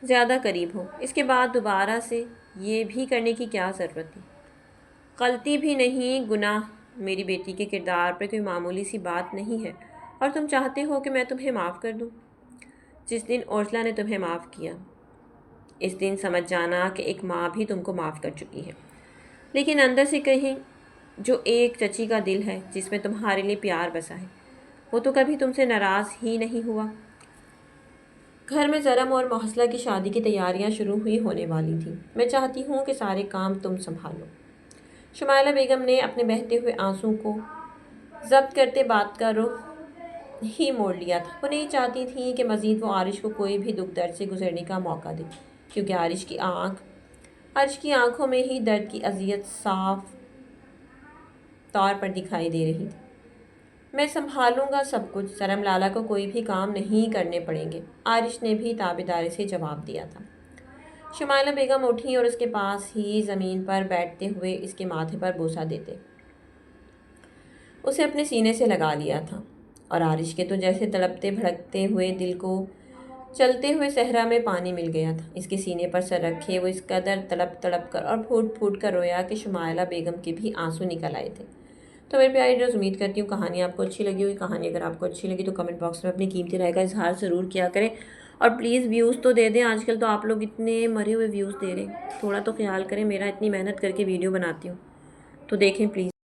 زیادہ قریب ہو، اس کے بعد دوبارہ سے یہ بھی کرنے کی کیا ضرورت تھی؟ غلطی بھی نہیں، گناہ میری بیٹی کے کردار پر کوئی معمولی سی بات نہیں ہے، اور تم چاہتے ہو کہ میں تمہیں معاف کر دوں؟ جس دن اوزلا نے تمہیں معاف کیا، اس دن سمجھ جانا کہ ایک ماں بھی تم کو معاف کر چکی ہے، لیکن اندر سے کہیں جو ایک چچی کا دل ہے جس میں تمہارے لیے پیار بسا ہے، وہ تو کبھی تم سے ناراض ہی نہیں ہوا۔ گھر میں زرم اور محسلہ کی شادی کی تیاریاں شروع ہونے والی تھیں۔ میں چاہتی ہوں کہ سارے کام تم سنبھالو۔ شمائلہ بیگم نے اپنے بہتے ہوئے آنسوں کو ضبط کرتے بات کا رخ ہی موڑ لیا تھا۔ وہ نہیں چاہتی تھیں کہ مزید وہ عارش کو کوئی بھی دکھ درد سے گزرنے کا موقع دے، کیونکہ عارش کی آنکھوں میں ہی درد کی اذیت صاف طور پر دکھائی دے رہی تھی۔ میں سنبھالوں گا سب کچھ، زرم لالا کو کوئی بھی کام نہیں کرنے پڑیں گے، عارش نے بھی تابعداری سے جواب دیا تھا۔ شمائلہ بیگم اٹھی اور اس کے پاس ہی زمین پر بیٹھتے ہوئے اس کے ماتھے پر بوسہ دیتے اسے اپنے سینے سے لگا لیا تھا، اور عارش کے تو جیسے تڑپتے بھڑکتے ہوئے دل کو چلتے ہوئے صحرا میں پانی مل گیا تھا۔ اس کے سینے پر سر رکھے وہ اس قدر تڑپ کر اور پھوٹ پھوٹ کر رویا کہ شمائلہ بیگم کے بھی آنسو نکل آئے تھے۔ تو میرے پیارے ڈیئرز، امید کرتی ہوں کہانی آپ کو اچھی لگی ہوگی۔ کہانی اگر آپ کو اچھی لگی تو کمنٹ باکس میں اپنی قیمتی رائے کا اظہار ضرور کیا کریں، اور پلیز ویوز تو دے دیں۔ آج کل تو آپ لوگ اتنے مرے ہوئے ویوز دے رہے ہیں، تھوڑا تو خیال کریں، میرا اتنی محنت کر کے ویڈیو بناتی ہوں تو دیکھیں پلیز۔